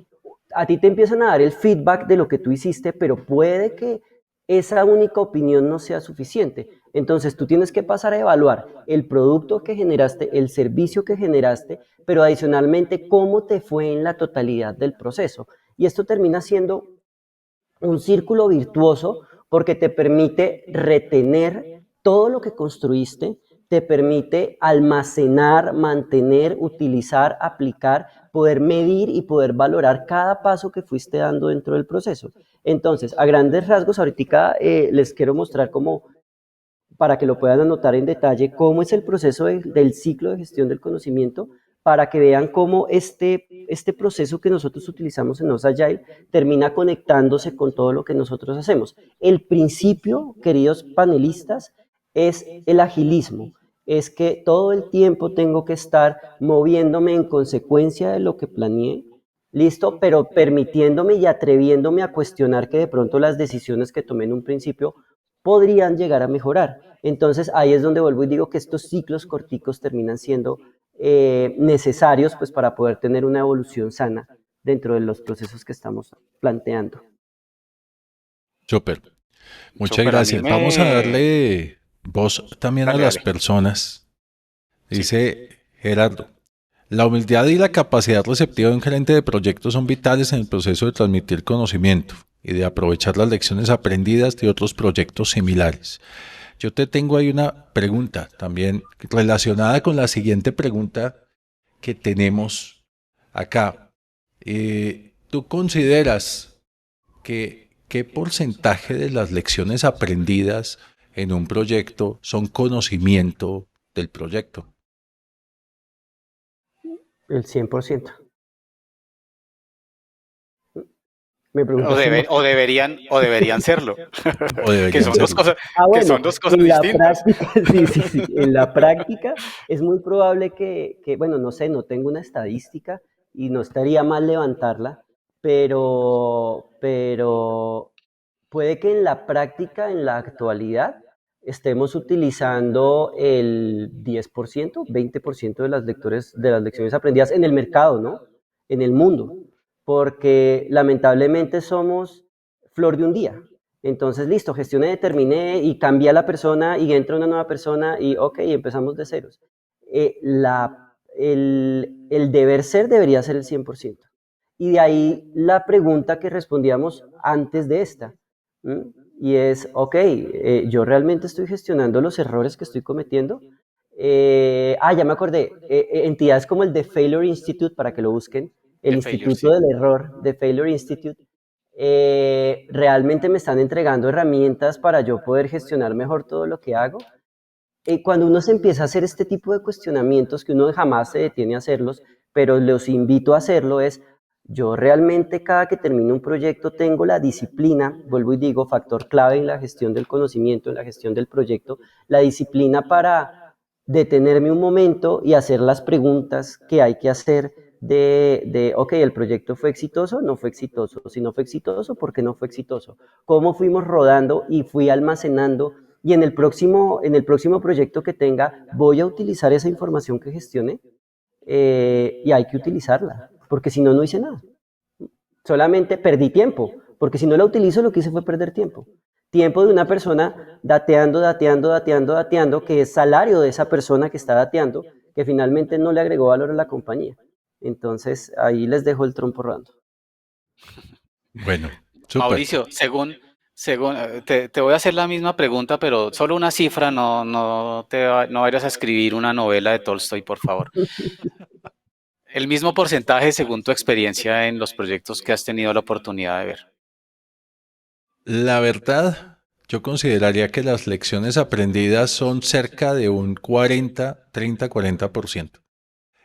a ti te empiezan a dar el feedback de lo que tú hiciste, pero puede que esa única opinión no sea suficiente. Entonces tú tienes que pasar a evaluar el producto que generaste, el servicio que generaste, pero adicionalmente cómo te fue en la totalidad del proceso. Y esto termina siendo un círculo virtuoso porque te permite retener todo lo que construiste, te permite almacenar, mantener, utilizar, aplicar, poder medir y poder valorar cada paso que fuiste dando dentro del proceso. Entonces, a grandes rasgos, ahorita les quiero mostrar cómo, para que lo puedan anotar en detalle, cómo es el proceso del ciclo de gestión del conocimiento, para que vean cómo este proceso que nosotros utilizamos en OS Agile termina conectándose con todo lo que nosotros hacemos. El principio, queridos panelistas, es el agilismo. Es que todo el tiempo tengo que estar moviéndome en consecuencia de lo que planeé, listo, pero permitiéndome y atreviéndome a cuestionar que de pronto las decisiones que tomé en un principio podrían llegar a mejorar. Entonces ahí es donde vuelvo y digo que estos ciclos corticos terminan siendo necesarios pues, para poder tener una evolución sana dentro de los procesos que estamos planteando. Súper. Muchas Súper, a mí gracias. Vamos a me... darle voz también a Dale, las dale. personas. Sí. Dice Gerardo, la humildad y la capacidad receptiva de un gerente de proyectos son vitales en el proceso de transmitir conocimiento y de aprovechar las lecciones aprendidas de otros proyectos similares. Yo te tengo ahí una pregunta también relacionada con la siguiente pregunta que tenemos acá. ¿Tú consideras que qué porcentaje de las lecciones aprendidas en un proyecto son conocimiento del proyecto? El 100%. Me O, preguntaste más. o deberían serlo, ¿O que deberían son dos serlo? cosas, que Bueno, son dos cosas en la distintas. práctica, sí, sí, sí, en la práctica es muy probable bueno, no sé, no tengo una estadística y no estaría mal levantarla, pero puede que en la práctica, en la actualidad, estemos utilizando el 10%, 20% de las lecciones aprendidas en el mercado, ¿no? En el mundo, porque lamentablemente somos flor de un día. Entonces, listo, gestioné, terminé y cambié a la persona y entra una nueva persona y ok, empezamos de ceros. El deber ser debería ser el 100%. Y de ahí la pregunta que respondíamos antes de esta. ¿M? Y es, ok, yo realmente estoy gestionando los errores que estoy cometiendo. Ya me acordé, entidades como el The Failure Institute, para que lo busquen, el De failure, Instituto sí. del Error, The Failure Institute, realmente me están entregando herramientas para yo poder gestionar mejor todo lo que hago. Cuando uno se empieza a hacer este tipo de cuestionamientos, que uno jamás se detiene a hacerlos, pero los invito a hacerlo, es, yo realmente cada que termino un proyecto tengo la disciplina, vuelvo y digo, factor clave en la gestión del conocimiento, en la gestión del proyecto, la disciplina para detenerme un momento y hacer las preguntas que hay que hacer ok, el proyecto fue exitoso, no fue exitoso, si no fue exitoso, ¿por qué no fue exitoso? ¿Cómo fuimos rodando y fui almacenando y en el próximo proyecto que tenga voy a utilizar esa información que gestione y hay que utilizarla, porque si no, no hice nada. Solamente perdí tiempo, porque si no la utilizo lo que hice fue perder tiempo. Tiempo de una persona dateando, que es salario de esa persona que está dateando, que finalmente no le agregó valor a la compañía. Entonces ahí les dejo el trompo rodando. Bueno, súper. Mauricio, te voy a hacer la misma pregunta, pero solo una cifra, no vayas a escribir una novela de Tolstoy, por favor. El mismo porcentaje según tu experiencia en los proyectos que has tenido la oportunidad de ver. La verdad, yo consideraría que las lecciones aprendidas son cerca de un 40, 30, 40%.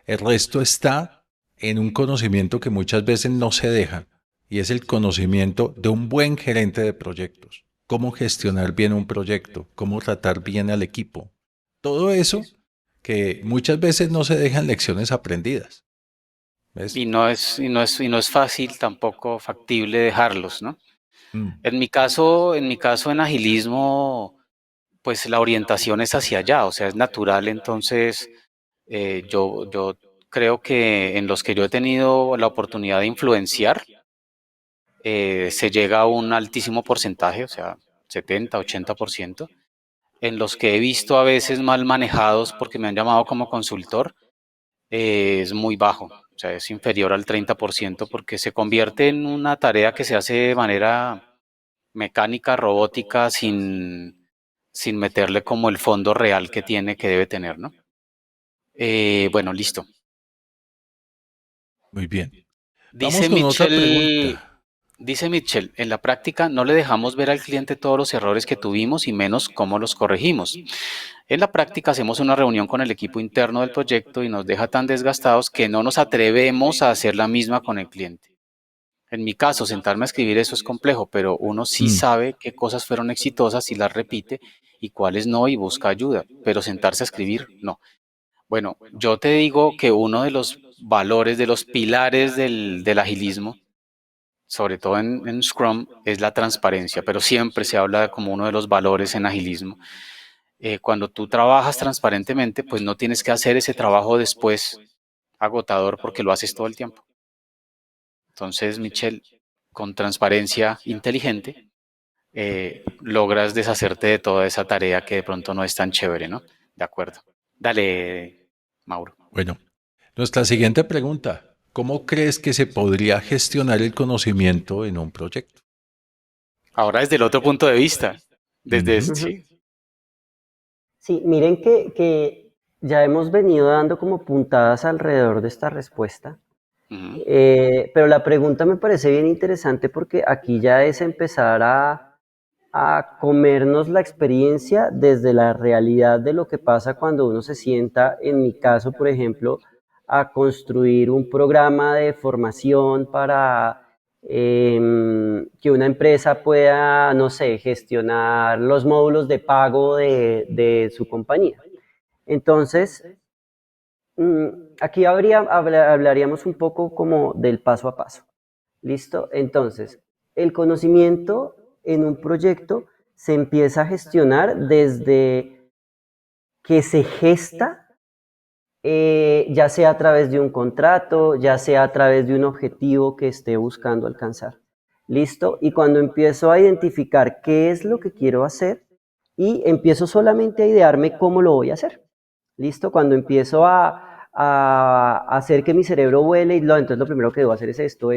El resto está en un conocimiento que muchas veces no se deja, y es el conocimiento de un buen gerente de proyectos. Cómo gestionar bien un proyecto, cómo tratar bien al equipo. Todo eso que muchas veces no se dejan lecciones aprendidas. ¿Ves? Y no es fácil tampoco factible dejarlos, ¿no? Mm, En mi caso en agilismo, pues la orientación es hacia allá, o sea, es natural, entonces yo creo que en los que yo he tenido la oportunidad de influenciar, se llega a un altísimo porcentaje, o sea, 70, 80%. En los que he visto a veces mal manejados porque me han llamado como consultor, es muy bajo, o sea, es inferior al 30% porque se convierte en una tarea que se hace de manera mecánica, robótica, sin meterle como el fondo real que tiene, que debe tener, ¿no? Bueno, listo. muy bien. Vamos Dice con otra Mitchell, pregunta. dice Mitchell, en la práctica no le dejamos ver al cliente todos los errores que tuvimos y menos cómo los corregimos. En la práctica hacemos una reunión con el equipo interno del proyecto y nos deja tan desgastados que no nos atrevemos a hacer la misma con el cliente. En mi caso, sentarme a escribir eso es complejo, pero uno sí Mm, sabe qué cosas fueron exitosas y las repite y cuáles no y busca ayuda, pero sentarse a escribir, no. Bueno, yo te digo que uno de los valores, de los pilares del agilismo, sobre todo en Scrum, es la transparencia, pero siempre se habla como uno de los valores en agilismo. Cuando tú trabajas transparentemente, pues no tienes que hacer ese trabajo después agotador porque lo haces todo el tiempo. Entonces, Michelle, con transparencia inteligente, logras deshacerte de toda esa tarea que de pronto no es tan chévere, ¿no? De acuerdo. Dale, Mauro. Bueno, nuestra siguiente pregunta. ¿Cómo crees que se podría gestionar el conocimiento en un proyecto? Ahora desde el otro punto de vista, desde, Ujú. Ujú. sí. Sí, miren que ya hemos venido dando como puntadas alrededor de esta respuesta, Ujú. pero la pregunta me parece bien interesante porque aquí ya es empezar a comernos la experiencia desde la realidad de lo que pasa cuando uno se sienta, en mi caso, por ejemplo, a construir un programa de formación para que una empresa pueda, no sé, gestionar los módulos de pago de su compañía. Entonces, aquí hablaríamos un poco como del paso a paso. ¿Listo? Entonces, el conocimiento en un proyecto se empieza a gestionar desde que se gesta, ya sea a través de un contrato, ya sea a través de un objetivo que esté buscando alcanzar. ¿Listo? Y cuando empiezo a identificar qué es lo que quiero hacer y empiezo solamente a idearme cómo lo voy a hacer. ¿Listo? Cuando empiezo a hacer que mi cerebro vuele y entonces lo primero que debo hacer es esto,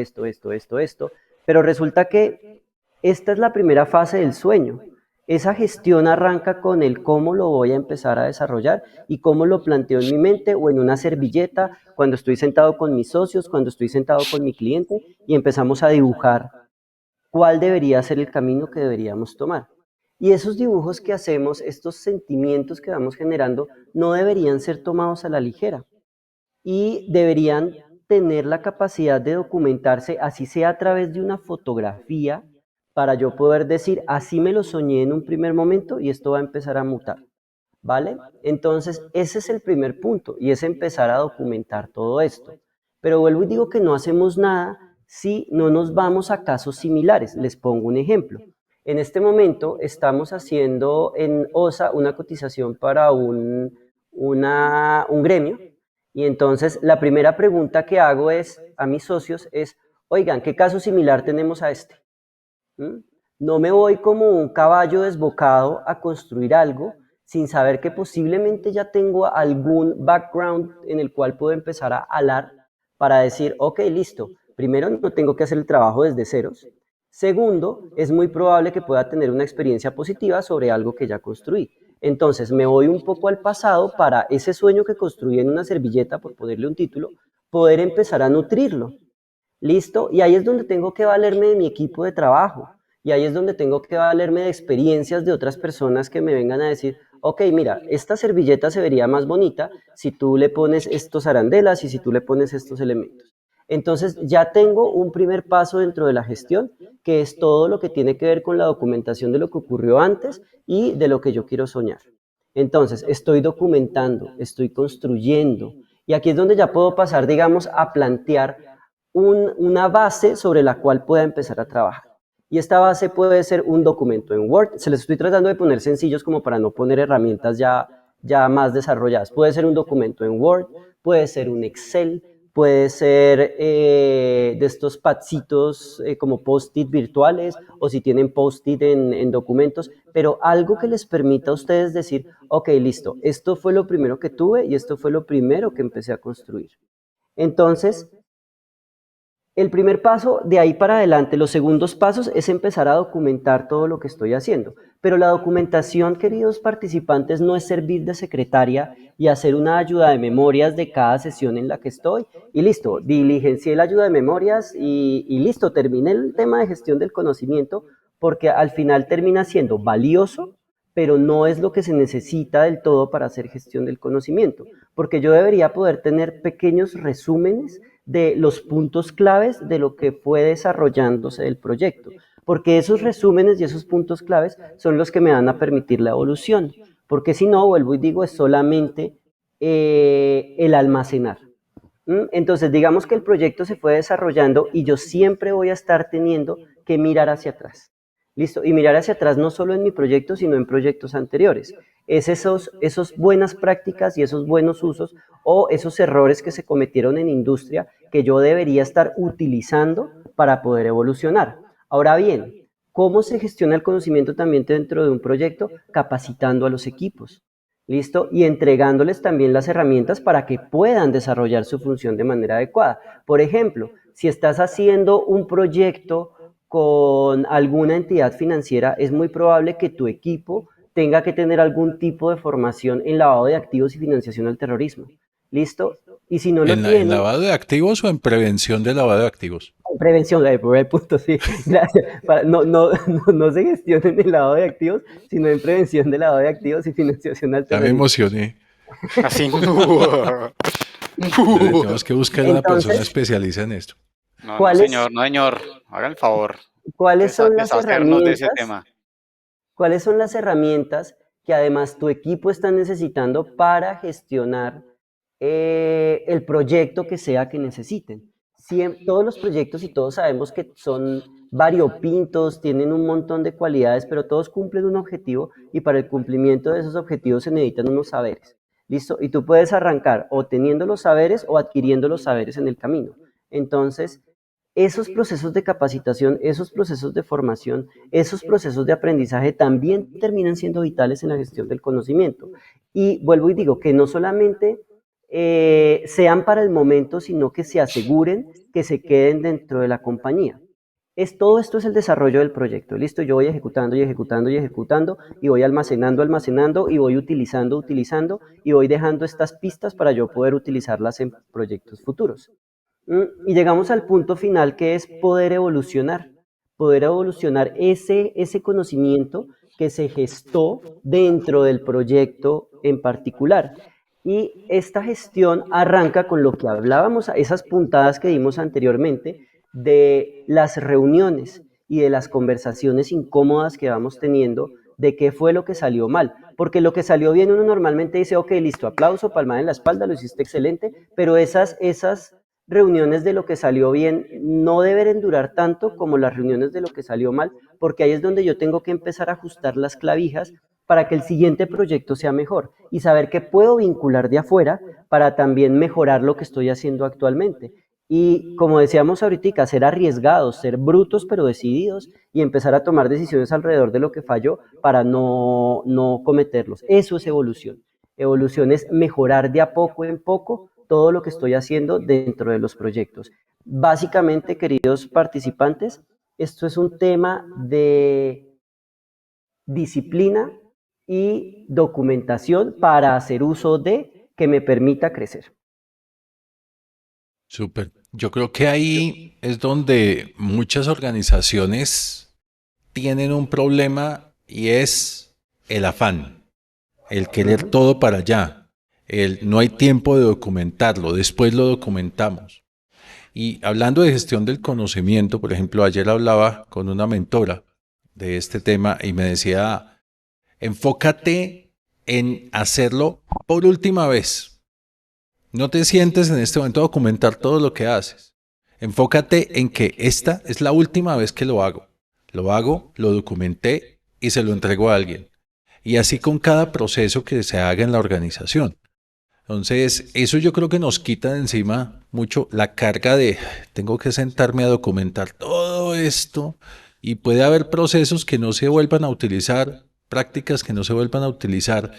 pero resulta que esta es la primera fase del sueño. Esa gestión arranca con el cómo lo voy a empezar a desarrollar y cómo lo planteo en mi mente o en una servilleta, cuando estoy sentado con mis socios, cuando estoy sentado con mi cliente y empezamos a dibujar cuál debería ser el camino que deberíamos tomar. Y esos dibujos que hacemos, estos sentimientos que vamos generando, no deberían ser tomados a la ligera y deberían tener la capacidad de documentarse, así sea a través de una fotografía, para yo poder decir, así me lo soñé en un primer momento y esto va a empezar a mutar. ¿Vale? Entonces, ese es el primer punto y es empezar a documentar todo esto. Pero vuelvo y digo que no hacemos nada si no nos vamos a casos similares. Les pongo un ejemplo. En este momento estamos haciendo en OSA una cotización para un gremio y entonces la primera pregunta que hago es a mis socios es, oigan, ¿qué caso similar tenemos a este? ¿Mm? No me voy como un caballo desbocado a construir algo sin saber que posiblemente ya tengo algún background en el cual puedo empezar a alar para decir, ok, listo, primero no tengo que hacer el trabajo desde ceros. Segundo, es muy probable que pueda tener una experiencia positiva sobre algo que ya construí. Entonces me voy un poco al pasado para ese sueño que construí en una servilleta, por ponerle un título, poder empezar a nutrirlo. ¿Listo? Y ahí es donde tengo que valerme de mi equipo de trabajo. Y ahí es donde tengo que valerme de experiencias de otras personas que me vengan a decir, ok, mira, esta servilleta se vería más bonita si tú le pones estos arandelas y si tú le pones estos elementos. Entonces ya tengo un primer paso dentro de la gestión, que es todo lo que tiene que ver con la documentación de lo que ocurrió antes y de lo que yo quiero soñar. Entonces, estoy documentando, estoy construyendo. Y aquí es donde ya puedo pasar, digamos, a plantear una base sobre la cual pueda empezar a trabajar. Y esta base puede ser un documento en Word. Se les estoy tratando de poner sencillos como para no poner herramientas ya más desarrolladas. Puede ser un documento en Word, puede ser un Excel, puede ser de estos padsitos como post-it virtuales o si tienen post-it en documentos, pero algo que les permita a ustedes decir, ok, listo, esto fue lo primero que tuve y esto fue lo primero que empecé a construir. Entonces, el primer paso, de ahí para adelante, los segundos pasos es empezar a documentar todo lo que estoy haciendo. Pero la documentación, queridos participantes, no es servir de secretaria y hacer una ayuda de memorias de cada sesión en la que estoy. Y listo, diligencié la ayuda de memorias y listo, terminé el tema de gestión del conocimiento porque al final termina siendo valioso, pero no es lo que se necesita del todo para hacer gestión del conocimiento. Porque yo debería poder tener pequeños resúmenes de los puntos claves de lo que fue desarrollándose del proyecto, porque esos resúmenes y esos puntos claves son los que me van a permitir la evolución, porque si no, vuelvo y digo, es solamente el almacenar. Entonces, digamos que el proyecto se fue desarrollando y yo siempre voy a estar teniendo que mirar hacia atrás. ¿Listo? Y mirar hacia atrás no solo en mi proyecto, sino en proyectos anteriores. Es esos buenas prácticas y esos buenos usos o esos errores que se cometieron en industria que yo debería estar utilizando para poder evolucionar. Ahora bien, ¿cómo se gestiona el conocimiento también dentro de un proyecto? Capacitando a los equipos. ¿Listo? Y entregándoles también las herramientas para que puedan desarrollar su función de manera adecuada. Por ejemplo, si estás haciendo un proyecto con alguna entidad financiera, es muy probable que tu equipo tenga que tener algún tipo de formación en lavado de activos y financiación al terrorismo. ¿Listo? Y si no lo En tienen, lavado de activos o en prevención de lavado de activos? prevención, el primer punto, sí, gracias. No se gestiona en el lavado de activos, sino en prevención de lavado de activos y financiación al Ya me terrorismo. emocioné. Así. Tenemos que buscar una persona Entonces, especialista en esto. No, no, ¿cuáles, señor, no, señor. Haga el favor. cuáles son las Deshacernos de ese herramientas? tema. ¿Cuáles son las herramientas que además tu equipo está necesitando para gestionar el proyecto que sea que necesiten? Todos los proyectos y todos sabemos que son variopintos, tienen un montón de cualidades, pero todos cumplen un objetivo y para el cumplimiento de esos objetivos se necesitan unos saberes. ¿Listo? Y tú puedes arrancar o teniendo los saberes o adquiriendo los saberes en el camino. Entonces, esos procesos de capacitación, esos procesos de formación, esos procesos de aprendizaje también terminan siendo vitales en la gestión del conocimiento. Y vuelvo y digo que no solamente sean para el momento, sino que se aseguren que se queden dentro de la compañía. Todo esto es el desarrollo del proyecto. Listo, yo voy ejecutando y ejecutando y ejecutando y voy almacenando, almacenando y voy utilizando, utilizando y voy dejando estas pistas para yo poder utilizarlas en proyectos futuros. Y llegamos al punto final que es poder evolucionar ese conocimiento que se gestó dentro del proyecto en particular. Y esta gestión arranca con lo que hablábamos, esas puntadas que dimos anteriormente, de las reuniones y de las conversaciones incómodas que vamos teniendo de qué fue lo que salió mal. Porque lo que salió bien uno normalmente dice, ok, listo, aplauso, palmada en la espalda, lo hiciste excelente, pero esas reuniones de lo que salió bien no deben durar tanto como las reuniones de lo que salió mal, porque ahí es donde yo tengo que empezar a ajustar las clavijas para que el siguiente proyecto sea mejor y saber que puedo vincular de afuera para también mejorar lo que estoy haciendo actualmente. Y como decíamos ahorita, ser arriesgados, ser brutos pero decididos y empezar a tomar decisiones alrededor de lo que falló para no cometerlos. Eso es evolución. Evolución es mejorar de a poco en poco todo lo que estoy haciendo dentro de los proyectos. Básicamente, queridos participantes, esto es un tema de disciplina y documentación para hacer uso de que me permita crecer. Súper. Yo creo que ahí es donde muchas organizaciones tienen un problema y es el afán, el querer Ujú. todo para allá, el no hay tiempo de documentarlo, después lo documentamos. Y hablando de gestión del conocimiento, por ejemplo, ayer hablaba con una mentora de este tema y me decía, enfócate en hacerlo por última vez. No te sientes en este momento a documentar todo lo que haces. Enfócate en que esta es la última vez que lo hago. Lo hago, lo documenté y se lo entrego a alguien. Y así con cada proceso que se haga en la organización. Entonces, eso yo creo que nos quita de encima mucho la carga de tengo que sentarme a documentar todo esto y puede haber procesos que no se vuelvan a utilizar, prácticas que no se vuelvan a utilizar.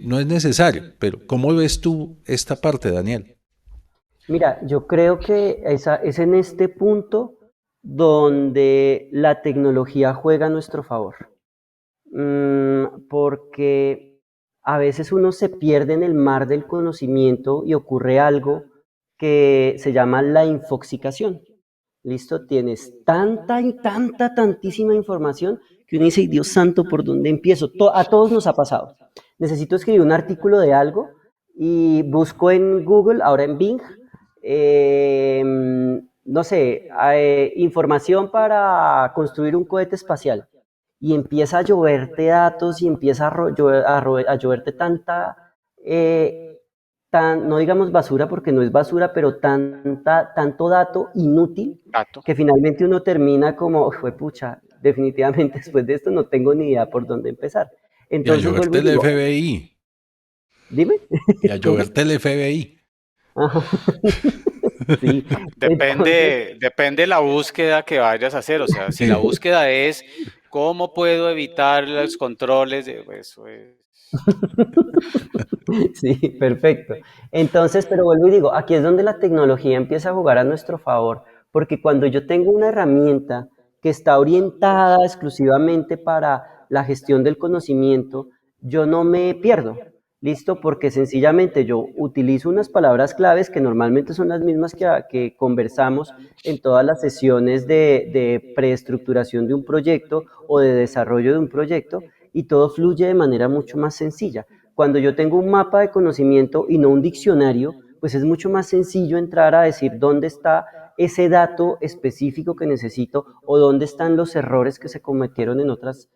No es necesario, pero ¿cómo ves tú esta parte, Daniel? Mira, yo creo que es en este punto donde la tecnología juega a nuestro favor. Porque a veces uno se pierde en el mar del conocimiento y ocurre algo que se llama la infoxicación. ¿Listo? Tienes tanta y tanta, tantísima información que uno dice, Dios santo, ¿por dónde empiezo? A todos nos ha pasado. Necesito escribir un artículo de algo y busco en Google, ahora en Bing, eh, no sé, información para construir un cohete espacial y empieza a lloverte datos y empieza a lloverte tanta, no digamos basura porque no es basura, pero tanto dato inútil Gato. que finalmente uno termina como, fue pucha, definitivamente después de esto no tengo ni idea por dónde empezar. Y a Entonces vuelvo lloverte y el digo, FBI. dime, Y a ¿cómo? lloverte el FBI. Ajá. Sí, entonces, Depende la búsqueda que vayas a hacer. O sea, si la búsqueda es cómo puedo evitar los controles, pues, eso es. sí, perfecto. Entonces, pero vuelvo y digo, aquí es donde la tecnología empieza a jugar a nuestro favor, porque cuando yo tengo una herramienta que está orientada exclusivamente para la gestión del conocimiento, yo no me pierdo, ¿listo? Porque sencillamente yo utilizo unas palabras claves que normalmente son las mismas que conversamos en todas las sesiones de preestructuración de un proyecto o de desarrollo de un proyecto, y todo fluye de manera mucho más sencilla. Cuando yo tengo un mapa de conocimiento y no un diccionario, pues es mucho más sencillo entrar a decir dónde está ese dato específico que necesito o dónde están los errores que se cometieron en otras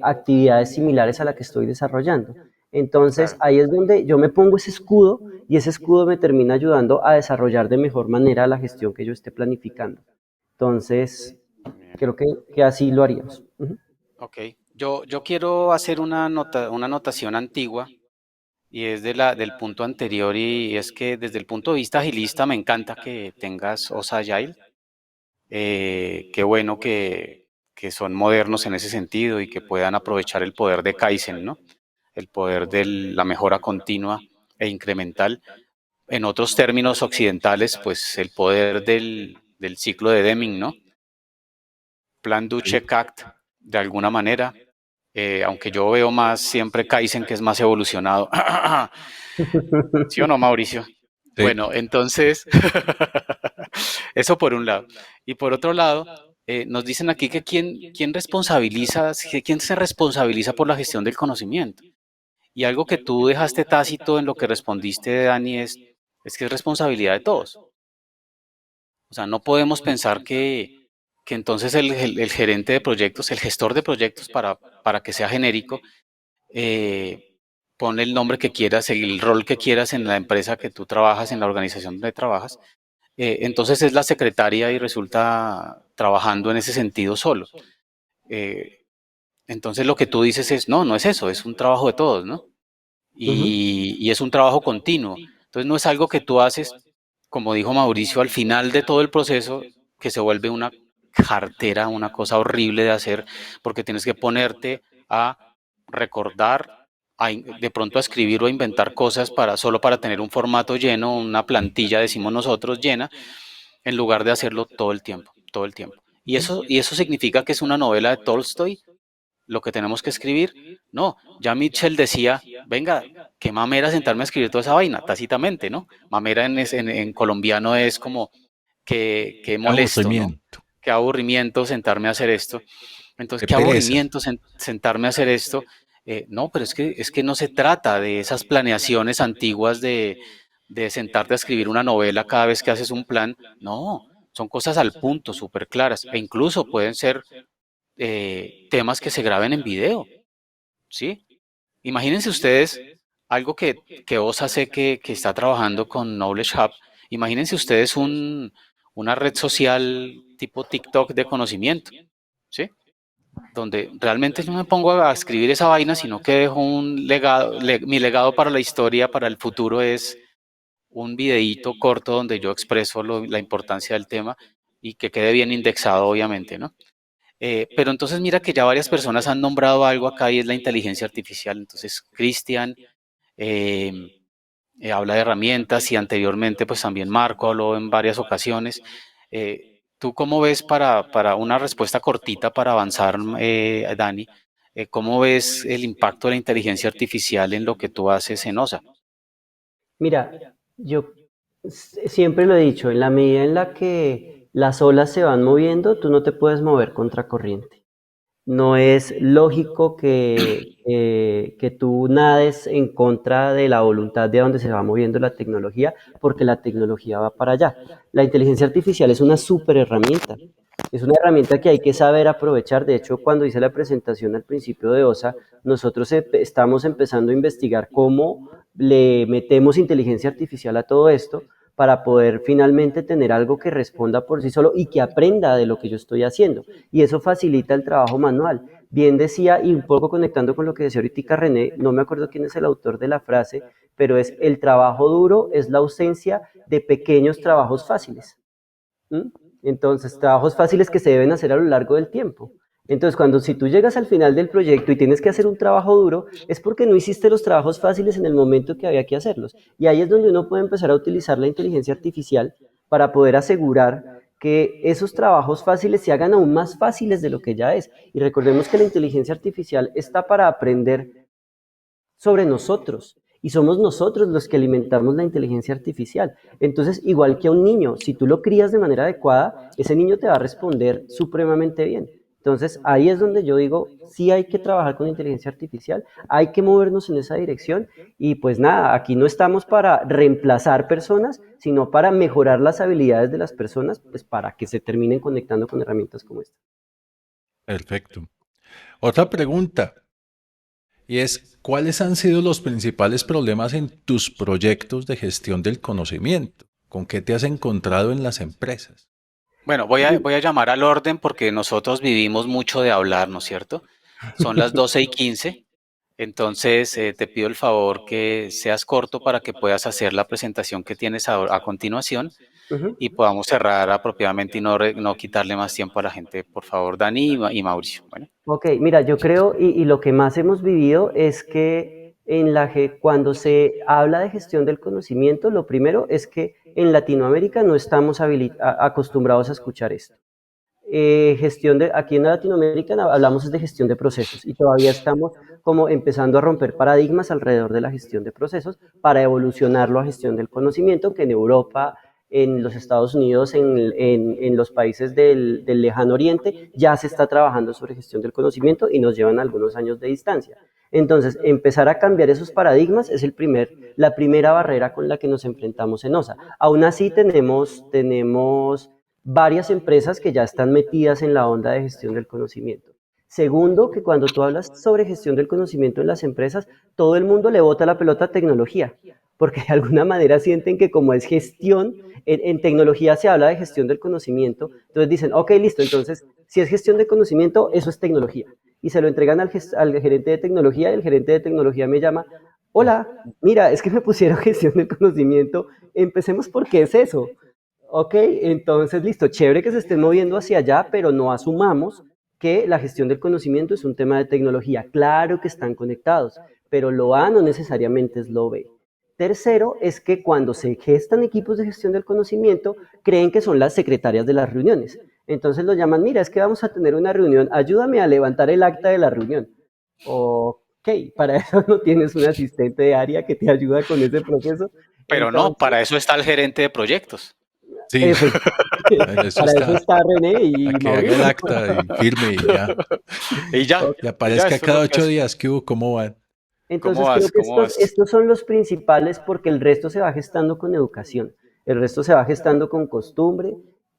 actividades similares a la que estoy desarrollando. Entonces Claro. ahí es donde yo me pongo ese escudo y ese escudo me termina ayudando a desarrollar de mejor manera la gestión que yo esté planificando. Entonces, Bien. creo que así lo haríamos. Uh-huh. Ok. Yo quiero hacer una anotación antigua y es del punto anterior y es que desde el punto de vista agilista me encanta que tengas OSA Agile. Qué bueno que son modernos en ese sentido y que puedan aprovechar el poder de Kaizen, ¿no? El poder de la mejora continua e incremental. En otros términos occidentales, pues el poder del ciclo de Deming, ¿no? Plan do Sí, check act, de alguna manera, aunque yo veo más siempre Kaizen, que es más evolucionado. ¿Sí o no, Mauricio? sí. Bueno, entonces, eso por un lado. Y por otro lado, nos dicen aquí que quién se responsabiliza por la gestión del conocimiento. Y algo que tú dejaste tácito en lo que respondiste, Dani, es que es responsabilidad de todos. O sea, no podemos pensar que entonces el gerente de proyectos, el gestor de proyectos, para que sea genérico, pone el nombre que quieras, el rol que quieras en la empresa que tú trabajas, en la organización donde trabajas. Entonces es la secretaria y resulta trabajando en ese sentido solo. Eh, entonces lo que tú dices es, no, no es eso, es un trabajo de todos, ¿no? Uh-huh. Y es un trabajo continuo. Entonces no es algo que tú haces, como dijo Mauricio, al final de todo el proceso, que se vuelve una jartera, una cosa horrible de hacer, porque tienes que ponerte a recordar, de pronto a escribir o a inventar cosas solo para tener un formato lleno, una plantilla, decimos nosotros, llena, en lugar de hacerlo todo el tiempo, todo el tiempo. Y eso significa que es una novela de Tolstoy lo que tenemos que escribir. No, ya Mitchell decía, venga, qué mamera sentarme a escribir toda esa vaina, tácitamente, ¿no? Mamera en colombiano es como que Qué molesto, ¿no? aburrimiento, Qué aburrimiento sentarme a hacer esto. Entonces, qué qué pereza. aburrimiento sentarme a hacer esto. No, pero es que no se trata de esas planeaciones antiguas de sentarte a escribir una novela cada vez que haces un plan. No, son cosas al punto, súper claras. E incluso pueden ser temas que se graben en video, ¿sí? Imagínense ustedes algo que OSA sé que está trabajando con Knowledge Hub. Imagínense ustedes una red social tipo TikTok de conocimiento, ¿sí? Donde realmente no me pongo a escribir esa vaina, sino que dejo un legado, mi legado para la historia, para el futuro es un videíto corto donde yo expreso la importancia del tema y que quede bien indexado, obviamente, ¿no? Pero entonces mira que ya varias personas han nombrado algo acá y es la inteligencia artificial. Entonces, Cristian eh, habla de herramientas y anteriormente pues también Marco habló en varias ocasiones. ¿Tú cómo ves para una respuesta cortita para avanzar, Dani? ¿Cómo ves el impacto de la inteligencia artificial en lo que tú haces en OSA? Mira, yo siempre lo he dicho, en la medida en la que las olas se van moviendo, tú no te puedes mover contra corriente. No es lógico que tú nades en contra de la voluntad de donde se va moviendo la tecnología, porque la tecnología va para allá. La inteligencia artificial es una súper herramienta. Es una herramienta que hay que saber aprovechar. De hecho, cuando hice la presentación al principio de OSA, nosotros estamos empezando a investigar cómo le metemos inteligencia artificial a todo esto, para poder finalmente tener algo que responda por sí solo y que aprenda de lo que yo estoy haciendo. Y eso facilita el trabajo manual. Bien decía, y un poco conectando con lo que decía ahorita René, no me acuerdo quién es el autor de la frase, pero es el trabajo duro es la ausencia de pequeños trabajos fáciles. ¿Mm? Entonces, trabajos fáciles que se deben hacer a lo largo del tiempo. Entonces, si tú llegas al final del proyecto y tienes que hacer un trabajo duro, es porque no hiciste los trabajos fáciles en el momento que había que hacerlos. Y ahí es donde uno puede empezar a utilizar la inteligencia artificial para poder asegurar que esos trabajos fáciles se hagan aún más fáciles de lo que ya es. Y recordemos que la inteligencia artificial está para aprender sobre nosotros y somos nosotros los que alimentamos la inteligencia artificial. Entonces, igual que a un niño, si tú lo crías de manera adecuada, ese niño te va a responder supremamente bien. Entonces, ahí es donde yo digo, sí hay que trabajar con inteligencia artificial, hay que movernos en esa dirección y pues nada, aquí no estamos para reemplazar personas, sino para mejorar las habilidades de las personas, pues para que se terminen conectando con herramientas como esta. Perfecto. Otra pregunta, y es, ¿cuáles han sido los principales problemas en tus proyectos de gestión del conocimiento? ¿Con qué te has encontrado en las empresas? Bueno, voy a llamar al orden porque nosotros vivimos mucho de hablar, ¿no es cierto? Son las 12:15, entonces te pido el favor que seas corto para que puedas hacer la presentación que tienes a continuación Ujú. y podamos cerrar apropiadamente y no quitarle más tiempo a la gente, por favor, Dani y Mauricio. Bueno, Ok, mira, yo creo, y lo que más hemos vivido es que cuando se habla de gestión del conocimiento, lo primero es que en Latinoamérica no estamos acostumbrados a escuchar esto. Aquí en Latinoamérica hablamos de gestión de procesos y todavía estamos como empezando a romper paradigmas alrededor de la gestión de procesos para evolucionarlo a gestión del conocimiento, que en Europa, en los Estados Unidos, en los países del lejano oriente, ya se está trabajando sobre gestión del conocimiento y nos llevan algunos años de distancia. Entonces, empezar a cambiar esos paradigmas es la primera barrera con la que nos enfrentamos en OSA. Aún así, tenemos varias empresas que ya están metidas en la onda de gestión del conocimiento. Segundo, que cuando tú hablas sobre gestión del conocimiento en las empresas, todo el mundo le bota la pelota a tecnología, porque de alguna manera sienten que como es gestión, en tecnología se habla de gestión del conocimiento, entonces dicen, ok, listo, entonces si es gestión de conocimiento, eso es tecnología. Y se lo entregan al gerente de tecnología y el gerente de tecnología me llama, hola, mira, es que me pusieron gestión del conocimiento, empecemos por qué es eso. Ok, entonces listo, chévere que se estén moviendo hacia allá, pero no asumamos que la gestión del conocimiento es un tema de tecnología. Claro que están conectados, pero lo A no necesariamente es lo B. Tercero, es que cuando se gestan equipos de gestión del conocimiento, creen que son las secretarias de las reuniones. Entonces lo llaman, mira, es que vamos a tener una reunión, ayúdame a levantar el acta de la reunión. Ok, para eso no tienes un asistente de área que te ayuda con ese proceso. pero no, Entonces, para eso está el gerente de proyectos. Sí, efectivamente, en eso para eso está, está René a y que haga el Mauricio. acta y firme y ya. Y ya, Ok. Y y ya, aparezca esto es cada lo que ocho hace. días, ¿qué hubo? ¿Cómo van? ¿Cómo Entonces creo vas? que ¿Cómo vas? estos son los principales porque el resto se va gestando con educación, el resto se va gestando con costumbre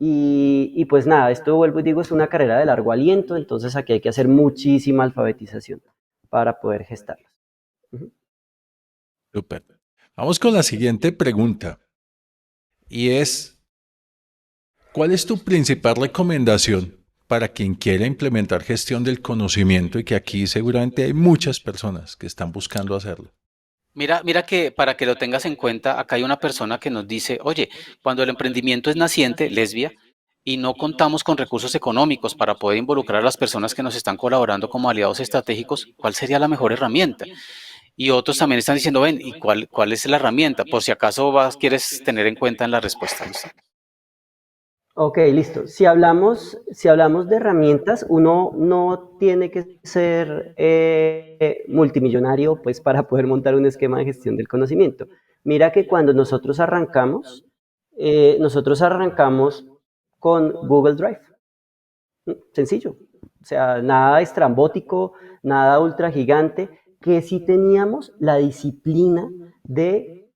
y pues nada, esto vuelvo y digo, es una carrera de largo aliento, entonces aquí hay que hacer muchísima alfabetización para poder gestarlos. Ujú. Súper. Vamos con la siguiente pregunta y es, ¿cuál es tu principal recomendación para quien quiera implementar gestión del conocimiento y que aquí seguramente hay muchas personas que están buscando hacerlo? Mira que para que lo tengas en cuenta, acá hay una persona que nos dice, oye, cuando el emprendimiento es naciente, lesbia, y no contamos con recursos económicos para poder involucrar a las personas que nos están colaborando como aliados estratégicos, ¿cuál sería la mejor herramienta? Y otros también están diciendo, ven, ¿y cuál es la herramienta? Por si acaso quieres tener en cuenta en la respuesta. ¿Listo? Ok, listo. Si hablamos de herramientas, uno no tiene que ser multimillonario pues, para poder montar un esquema de gestión del conocimiento. Mira que cuando nosotros arrancamos con Google Drive. Sencillo. O sea, nada estrambótico, nada ultra gigante, que sí teníamos la disciplina de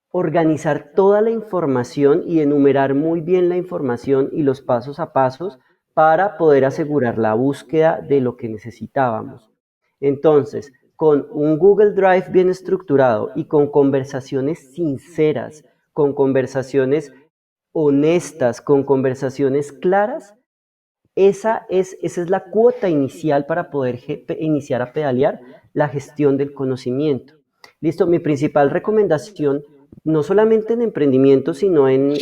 organizar toda la información y enumerar muy bien la información y los pasos a pasos para poder asegurar la búsqueda de lo que necesitábamos. Entonces, con un Google Drive bien estructurado y con conversaciones sinceras con conversaciones honestas, con conversaciones claras, esa es la cuota inicial para poder iniciar a pedalear la gestión del conocimiento. Listo, mi principal recomendación, no solamente en emprendimiento, sino en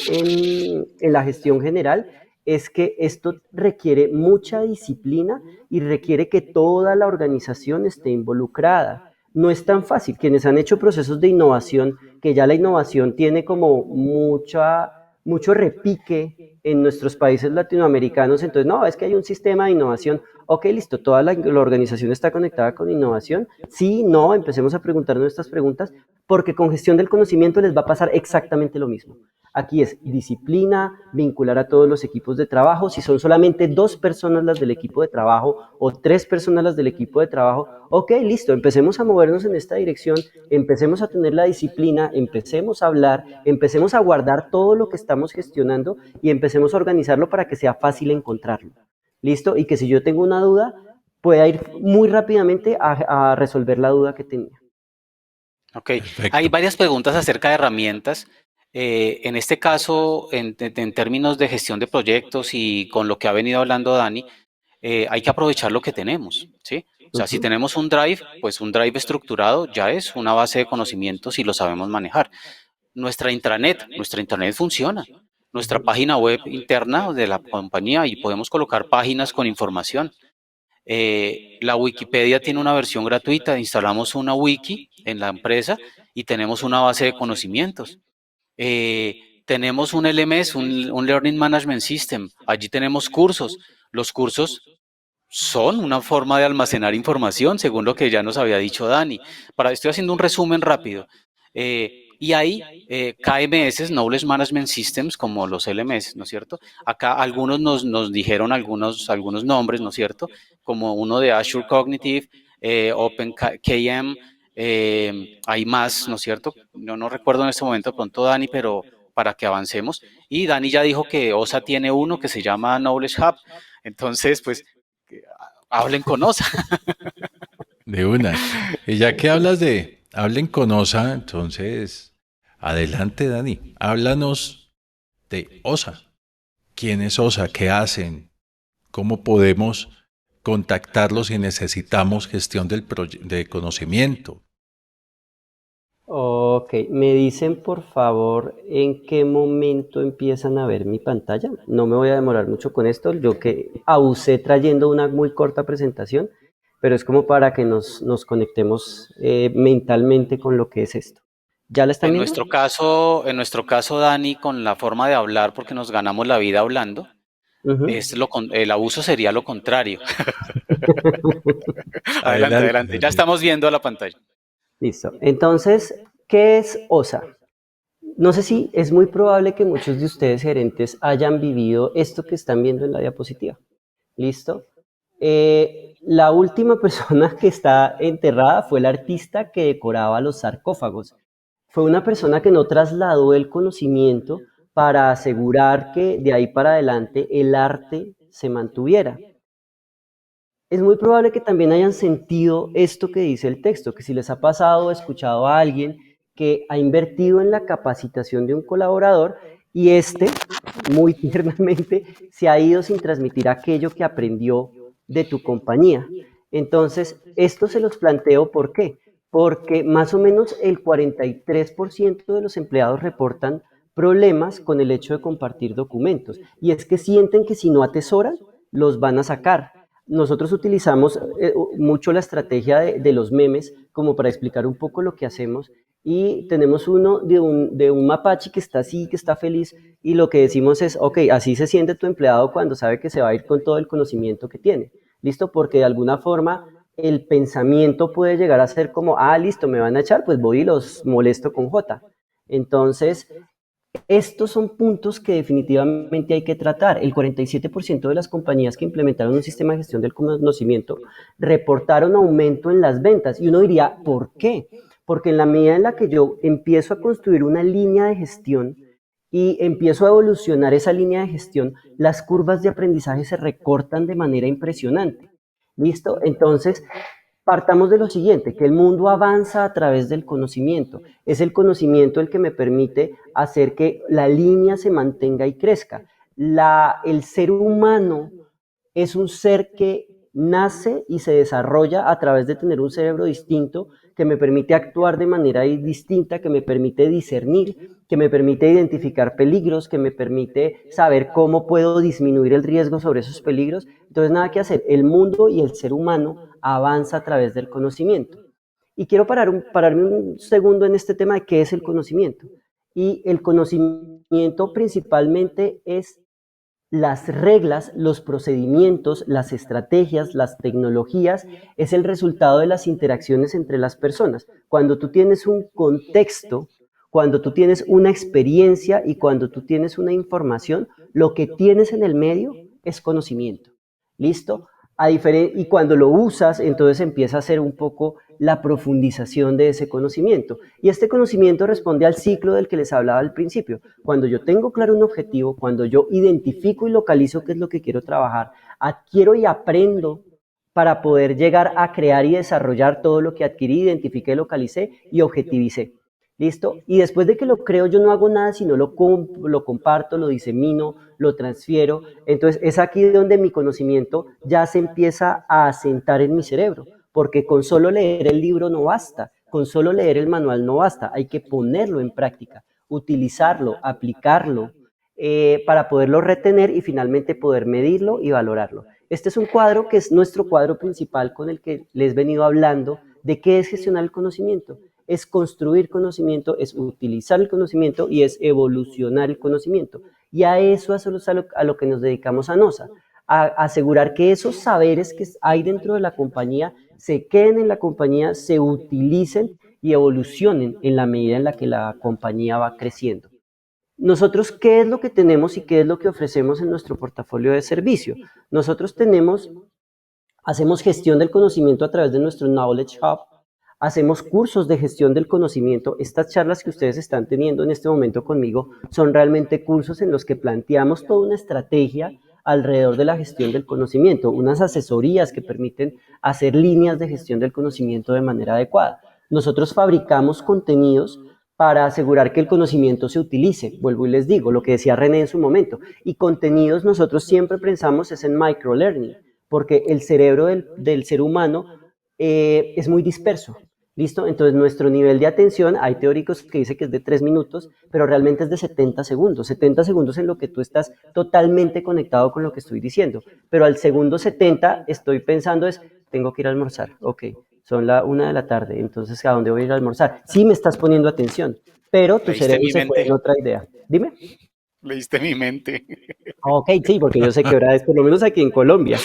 la gestión general, es que esto requiere mucha disciplina y requiere que toda la organización esté involucrada. No es tan fácil. Quienes han hecho procesos de innovación, que ya la innovación tiene como mucho repique en nuestros países latinoamericanos, entonces no, es que hay un sistema de innovación. Ok, listo, toda la organización está conectada con innovación. Sí, no, empecemos a preguntar nuestras preguntas, porque con gestión del conocimiento les va a pasar exactamente lo mismo. Aquí es disciplina, vincular a todos los equipos de trabajo. Si son solamente 2 personas las del equipo de trabajo o 3 personas las del equipo de trabajo, ok, listo, empecemos a movernos en esta dirección, empecemos a tener la disciplina, empecemos a hablar, empecemos a guardar todo lo que estamos gestionando y empecemos a organizarlo para que sea fácil encontrarlo. ¿Listo? Y que si yo tengo una duda, pueda ir muy rápidamente a resolver la duda que tenía. Ok, hay Perfecto. varias preguntas acerca de herramientas. En este caso, en términos de gestión de proyectos y con lo que ha venido hablando Dani, hay que aprovechar lo que tenemos, ¿sí? O sea, si Ujú. tenemos un drive, pues un drive estructurado ya es una base de conocimientos y lo sabemos manejar. Nuestra intranet funciona. Nuestra Ujú. página web interna de la compañía y podemos colocar páginas con información. La Wikipedia tiene una versión gratuita, instalamos una wiki en la empresa y tenemos una base de conocimientos. Tenemos un LMS, un Learning Management System, allí tenemos cursos. Los cursos son una forma de almacenar información, según lo que ya nos había dicho Dani. Estoy haciendo un resumen rápido. Y hay KMS, Knowledge Management Systems, como los LMS, ¿no es cierto? Acá algunos nos dijeron algunos nombres, ¿no es cierto? Como uno de Azure Cognitive, OpenKM, hay más, ¿no es cierto? Yo no recuerdo en este momento de pronto Dani, pero para que avancemos. Y Dani ya dijo que OSA tiene uno que se llama Knowledge Hub. Entonces, pues hablen con OSA. De una. Y ya que hablas de hablen con OSA, entonces, adelante, Dani. Háblanos de OSA. ¿Quién es OSA? ¿Qué hacen? ¿Cómo podemos contactarlos si necesitamos gestión de conocimiento? Ok, me dicen por favor en qué momento empiezan a ver mi pantalla. No me voy a demorar mucho con esto, yo que abusé trayendo una muy corta presentación, pero es como para que nos conectemos mentalmente con lo que es esto. ¿Ya la están viendo? En nuestro caso, Dani, con la forma de hablar, porque nos ganamos la vida hablando, Ujú. el abuso sería lo contrario. Adelante, Adelante, adelante. Ya Dani. estamos viendo la pantalla. Listo. Entonces, ¿qué es OSA? No sé si es muy probable que muchos de ustedes gerentes hayan vivido esto que están viendo en la diapositiva. ¿Listo? La última persona que está enterrada fue el artista que decoraba los sarcófagos. Fue una persona que no trasladó el conocimiento para asegurar que de ahí para adelante el arte se mantuviera. Es muy probable que también hayan sentido esto que dice el texto, que si les ha pasado o escuchado a alguien que ha invertido en la capacitación de un colaborador y este, muy tiernamente, se ha ido sin transmitir aquello que aprendió de tu compañía. Entonces, esto se los planteo ¿por qué? Porque más o menos el 43% de los empleados reportan problemas con el hecho de compartir documentos. Y es que sienten que si no atesoran, los van a sacar. Nosotros utilizamos mucho la estrategia de los memes como para explicar un poco lo que hacemos y tenemos uno de un mapache que está así, que está feliz y lo que decimos es, ok, así se siente tu empleado cuando sabe que se va a ir con todo el conocimiento que tiene. ¿Listo? Porque de alguna forma el pensamiento puede llegar a ser como, ah, listo, me van a echar, pues voy y los molesto con J. Entonces, estos son puntos que definitivamente hay que tratar. El 47% de las compañías que implementaron un sistema de gestión del conocimiento reportaron aumento en las ventas. Y uno diría, ¿por qué? Porque en la medida en la que yo empiezo a construir una línea de gestión y empiezo a evolucionar esa línea de gestión, las curvas de aprendizaje se recortan de manera impresionante. ¿Listo? Entonces, Partamos de lo siguiente, que el mundo avanza a través del conocimiento. Es el conocimiento el que me permite hacer que la línea se mantenga y crezca. El ser humano es un ser que nace y se desarrolla a través de tener un cerebro distinto que me permite actuar de manera distinta, que me permite discernir, que me permite identificar peligros, que me permite saber cómo puedo disminuir el riesgo sobre esos peligros. Entonces, nada que hacer. El mundo y el ser humano avanza a través del conocimiento. Y quiero pararme un segundo en este tema de qué es el conocimiento. Y el conocimiento principalmente es las reglas, los procedimientos, las estrategias, las tecnologías, es el resultado de las interacciones entre las personas. Cuando tú tienes un contexto, cuando tú tienes una experiencia y cuando tú tienes una información, lo que tienes en el medio es conocimiento. ¿Listo? Y cuando lo usas, entonces empieza a ser un poco la profundización de ese conocimiento. Y este conocimiento responde al ciclo del que les hablaba al principio. Cuando yo tengo claro un objetivo, cuando yo identifico y localizo qué es lo que quiero trabajar, adquiero y aprendo para poder llegar a crear y desarrollar todo lo que adquirí, identifiqué, localicé y objetivicé. ¿Listo? Y después de que lo creo, yo no hago nada, sino lo comparto, lo disemino, lo transfiero. Entonces es aquí donde mi conocimiento ya se empieza a asentar en mi cerebro, porque con solo leer el libro no basta, con solo leer el manual no basta, hay que ponerlo en práctica, utilizarlo, aplicarlo, para poderlo retener y finalmente poder medirlo y valorarlo. Este es un cuadro que es nuestro cuadro principal con el que les he venido hablando de qué es gestionar el conocimiento. Es construir conocimiento, es utilizar el conocimiento y es evolucionar el conocimiento. Y a eso es a lo que nos dedicamos a NOSA, a asegurar que esos saberes que hay dentro de la compañía se queden en la compañía, se utilicen y evolucionen en la medida en la que la compañía va creciendo. Nosotros, ¿qué es lo que tenemos y qué es lo que ofrecemos en nuestro portafolio de servicio? Nosotros hacemos gestión del conocimiento a través de nuestro Knowledge Hub, hacemos cursos de gestión del conocimiento. Estas charlas que ustedes están teniendo en este momento conmigo son realmente cursos en los que planteamos toda una estrategia alrededor de la gestión del conocimiento, unas asesorías que permiten hacer líneas de gestión del conocimiento de manera adecuada. Nosotros fabricamos contenidos para asegurar que el conocimiento se utilice. Vuelvo y les digo, lo que decía René en su momento. Y contenidos nosotros siempre pensamos es en microlearning, porque el cerebro del ser humano es muy disperso. ¿Listo? Entonces nuestro nivel de atención, hay teóricos que dicen que es de 3 minutos, pero realmente es de 70 segundos. 70 segundos en lo que tú estás totalmente conectado con lo que estoy diciendo. Pero al segundo 70 estoy pensando tengo que ir a almorzar. Ok, son la 1 de la tarde, entonces ¿a dónde voy a ir a almorzar? Sí me estás poniendo atención, pero tu cerebro se fue en otra idea. Dime. Leíste mi mente. Ok, sí, porque yo sé que ahora es por lo menos aquí en Colombia.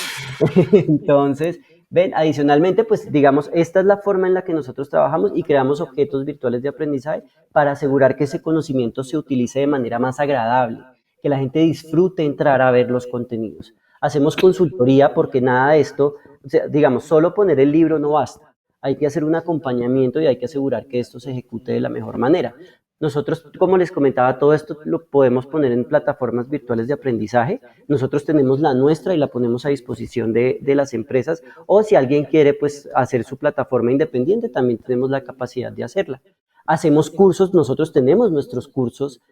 Entonces, ven, adicionalmente, pues digamos, esta es la forma en la que nosotros trabajamos y creamos objetos virtuales de aprendizaje para asegurar que ese conocimiento se utilice de manera más agradable, que la gente disfrute entrar a ver los contenidos. Hacemos consultoría porque nada de esto, o sea, digamos, solo poner el libro no basta. Hay que hacer un acompañamiento y hay que asegurar que esto se ejecute de la mejor manera. Nosotros, como les comentaba, todo esto lo podemos poner en plataformas virtuales de aprendizaje. Nosotros tenemos la nuestra y la ponemos a disposición de las empresas. O si alguien quiere pues, hacer su plataforma independiente, también tenemos la capacidad de hacerla. Hacemos cursos, nosotros tenemos nuestros cursos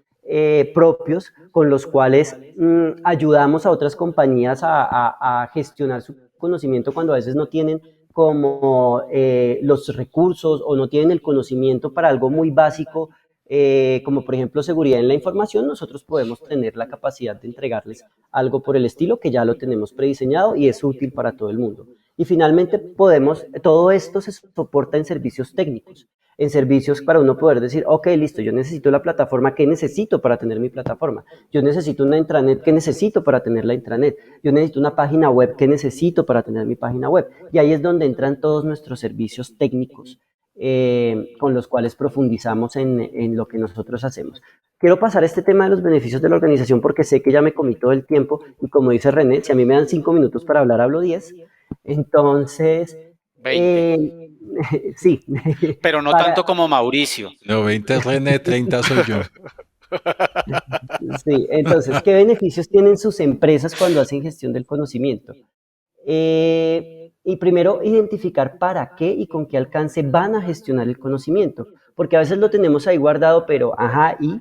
propios con los cuales ayudamos a otras compañías a gestionar su conocimiento cuando a veces no tienen como los recursos o no tienen el conocimiento para algo muy básico, como por ejemplo seguridad en la información. Nosotros podemos tener la capacidad de entregarles algo por el estilo que ya lo tenemos prediseñado y es útil para todo el mundo. Y finalmente todo esto se soporta en servicios técnicos, en servicios para uno poder decir, ok, listo, yo necesito la plataforma, ¿qué necesito para tener mi plataforma? Yo necesito una intranet, ¿qué necesito para tener la intranet? Yo necesito una página web, ¿qué necesito para tener mi página web? Y ahí es donde entran todos nuestros servicios técnicos, con los cuales profundizamos en lo que nosotros hacemos. Quiero pasar este tema de los beneficios de la organización porque sé que ya me comí todo el tiempo y como dice René, si a mí me dan 5 minutos para hablar, hablo 10. Entonces, 20. Sí. Pero no tanto como Mauricio. No, 20 es René, 30 soy yo. Sí, entonces, ¿qué beneficios tienen sus empresas cuando hacen gestión del conocimiento? Y primero identificar para qué y con qué alcance van a gestionar el conocimiento, porque a veces lo tenemos ahí guardado, pero ajá, y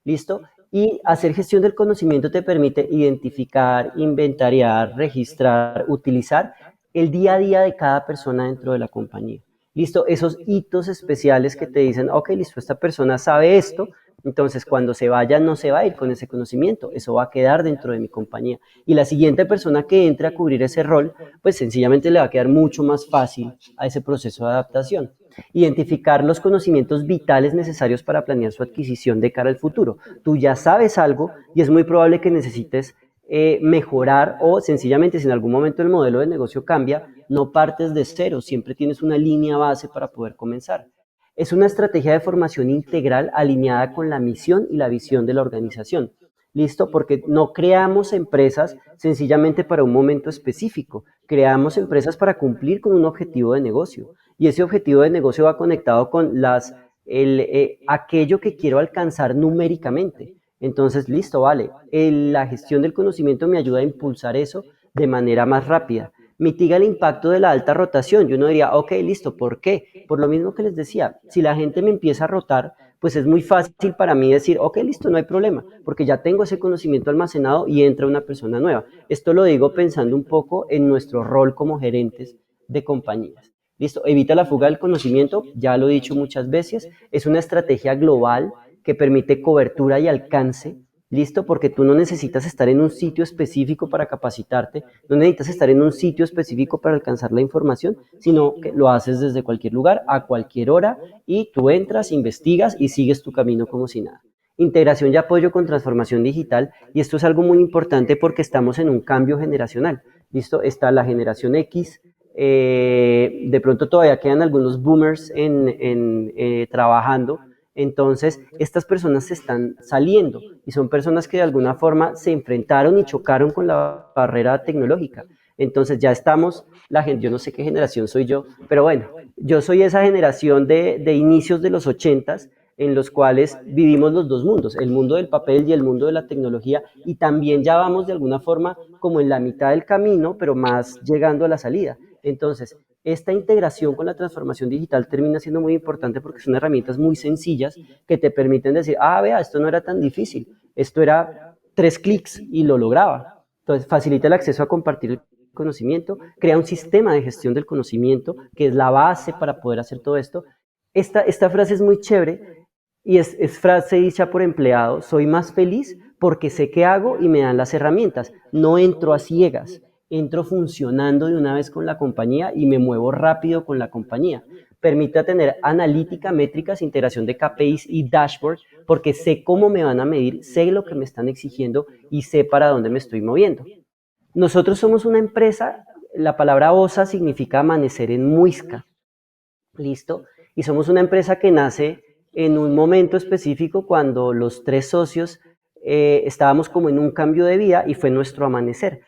listo. Y hacer gestión del conocimiento te permite identificar, inventariar, registrar, utilizar el día a día de cada persona dentro de la compañía. Listo, esos hitos especiales que te dicen, ok, listo, esta persona sabe esto, entonces cuando se vaya no se va a ir con ese conocimiento, eso va a quedar dentro de mi compañía. Y la siguiente persona que entre a cubrir ese rol, pues sencillamente le va a quedar mucho más fácil a ese proceso de adaptación. Identificar los conocimientos vitales necesarios para planear su adquisición de cara al futuro. Tú ya sabes algo y es muy probable que necesites mejorar o sencillamente si en algún momento el modelo de negocio cambia, no partes de cero, siempre tienes una línea base para poder comenzar. Es una estrategia de formación integral alineada con la misión y la visión de la organización. ¿Listo? Porque no creamos empresas sencillamente para un momento específico, creamos empresas para cumplir con un objetivo de negocio. Y ese objetivo de negocio va conectado con aquello que quiero alcanzar numéricamente. Entonces, listo, vale. La gestión del conocimiento me ayuda a impulsar eso de manera más rápida. Mitiga el impacto de la alta rotación. Y uno diría, ok, listo, ¿por qué? Por lo mismo que les decía, si la gente me empieza a rotar, pues es muy fácil para mí decir, ok, listo, no hay problema, porque ya tengo ese conocimiento almacenado y entra una persona nueva. Esto lo digo pensando un poco en nuestro rol como gerentes de compañías. Listo, evita la fuga del conocimiento, ya lo he dicho muchas veces, es una estrategia global que permite cobertura y alcance. Listo, porque tú no necesitas estar en un sitio específico para capacitarte, no necesitas estar en un sitio específico para alcanzar la información, sino que lo haces desde cualquier lugar, a cualquier hora, y tú entras, investigas y sigues tu camino como si nada. Integración y apoyo con transformación digital, y esto es algo muy importante porque estamos en un cambio generacional. Listo, está la generación X, de pronto todavía quedan algunos boomers trabajando. Entonces, estas personas se están saliendo y son personas que de alguna forma se enfrentaron y chocaron con la barrera tecnológica. Entonces, ya estamos, yo no sé qué generación soy yo, pero bueno, yo soy esa generación de inicios de los 80s en los cuales vivimos los dos mundos, el mundo del papel y el mundo de la tecnología, y también ya vamos de alguna forma como en la mitad del camino, pero más llegando a la salida. Entonces, esta integración con la transformación digital termina siendo muy importante porque son herramientas muy sencillas que te permiten decir, vea, esto no era tan difícil, esto era 3 clics y lo lograba. Entonces, facilita el acceso a compartir el conocimiento, crea un sistema de gestión del conocimiento que es la base para poder hacer todo esto. Esta frase es muy chévere y es frase dicha por empleado, soy más feliz porque sé qué hago y me dan las herramientas, no entro a ciegas. Entro funcionando de una vez con la compañía y me muevo rápido con la compañía. Permite tener analítica, métricas, integración de KPIs y dashboard, porque sé cómo me van a medir, sé lo que me están exigiendo y sé para dónde me estoy moviendo. Nosotros somos una empresa, la palabra OSA significa amanecer en Muisca, ¿listo? Y somos una empresa que nace en un momento específico cuando los 3 socios estábamos como en un cambio de vida y fue nuestro amanecer.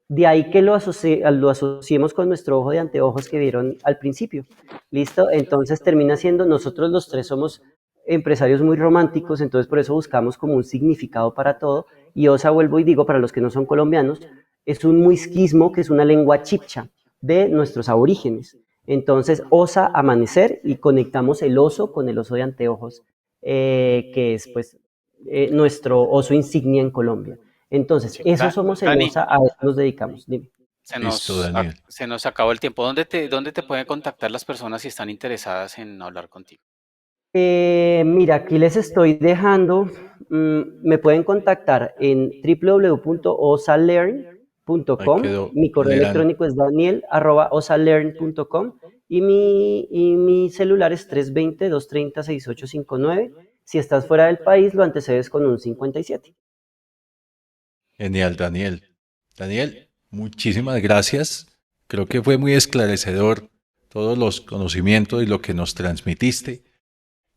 De ahí que lo asociemos con nuestro ojo de anteojos que vieron al principio. ¿Listo? Entonces termina siendo, nosotros los 3 somos empresarios muy románticos, entonces por eso buscamos como un significado para todo. Y OSA, vuelvo y digo, para los que no son colombianos, es un muisquismo que es una lengua chipcha de nuestros aborígenes. Entonces, OSA, amanecer, y conectamos el oso con el oso de anteojos, que es pues nuestro oso insignia en Colombia. Entonces, eso somos en Dani, OSA, a eso nos dedicamos. Dime. Listo, Daniel. Se nos acabó el tiempo. ¿Dónde te pueden contactar las personas si están interesadas en hablar contigo? Mira, aquí les estoy dejando, me pueden contactar en Ahí www.osalearn.com, quedó. mi correo Lean. electrónico es daniel@osalearn.com y mi celular es 320-230-6859. Si estás fuera del país, lo antecedes con un 57. Genial, Daniel. Daniel, muchísimas gracias. Creo que fue muy esclarecedor todos los conocimientos y lo que nos transmitiste.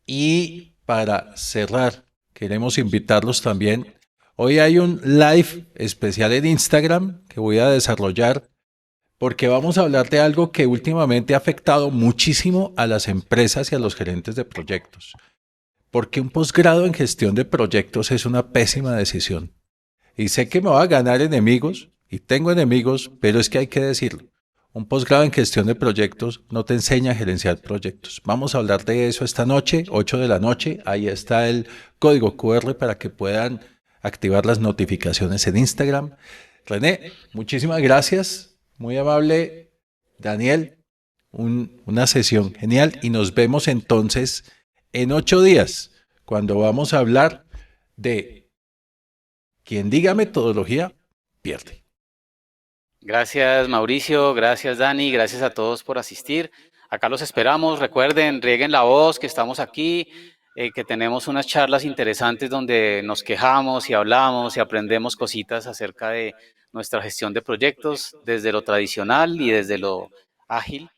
Y para cerrar, queremos invitarlos también. Hoy hay un live especial en Instagram que voy a desarrollar porque vamos a hablar de algo que últimamente ha afectado muchísimo a las empresas y a los gerentes de proyectos. Porque un posgrado en gestión de proyectos es una pésima decisión. Y sé que me va a ganar enemigos, y tengo enemigos, pero es que hay que decirlo. Un posgrado en gestión de proyectos no te enseña a gerenciar proyectos. Vamos a hablar de eso esta noche, 8 de la noche. Ahí está el código QR para que puedan activar las notificaciones en Instagram. René, muchísimas gracias. Muy amable. Daniel, una sesión genial y nos vemos entonces en 8 días cuando vamos a hablar de quien diga metodología pierde. Gracias Mauricio, gracias Dani, gracias a todos por asistir. Acá los esperamos, recuerden, rieguen la voz que estamos aquí, que tenemos unas charlas interesantes donde nos quejamos y hablamos y aprendemos cositas acerca de nuestra gestión de proyectos desde lo tradicional y desde lo ágil.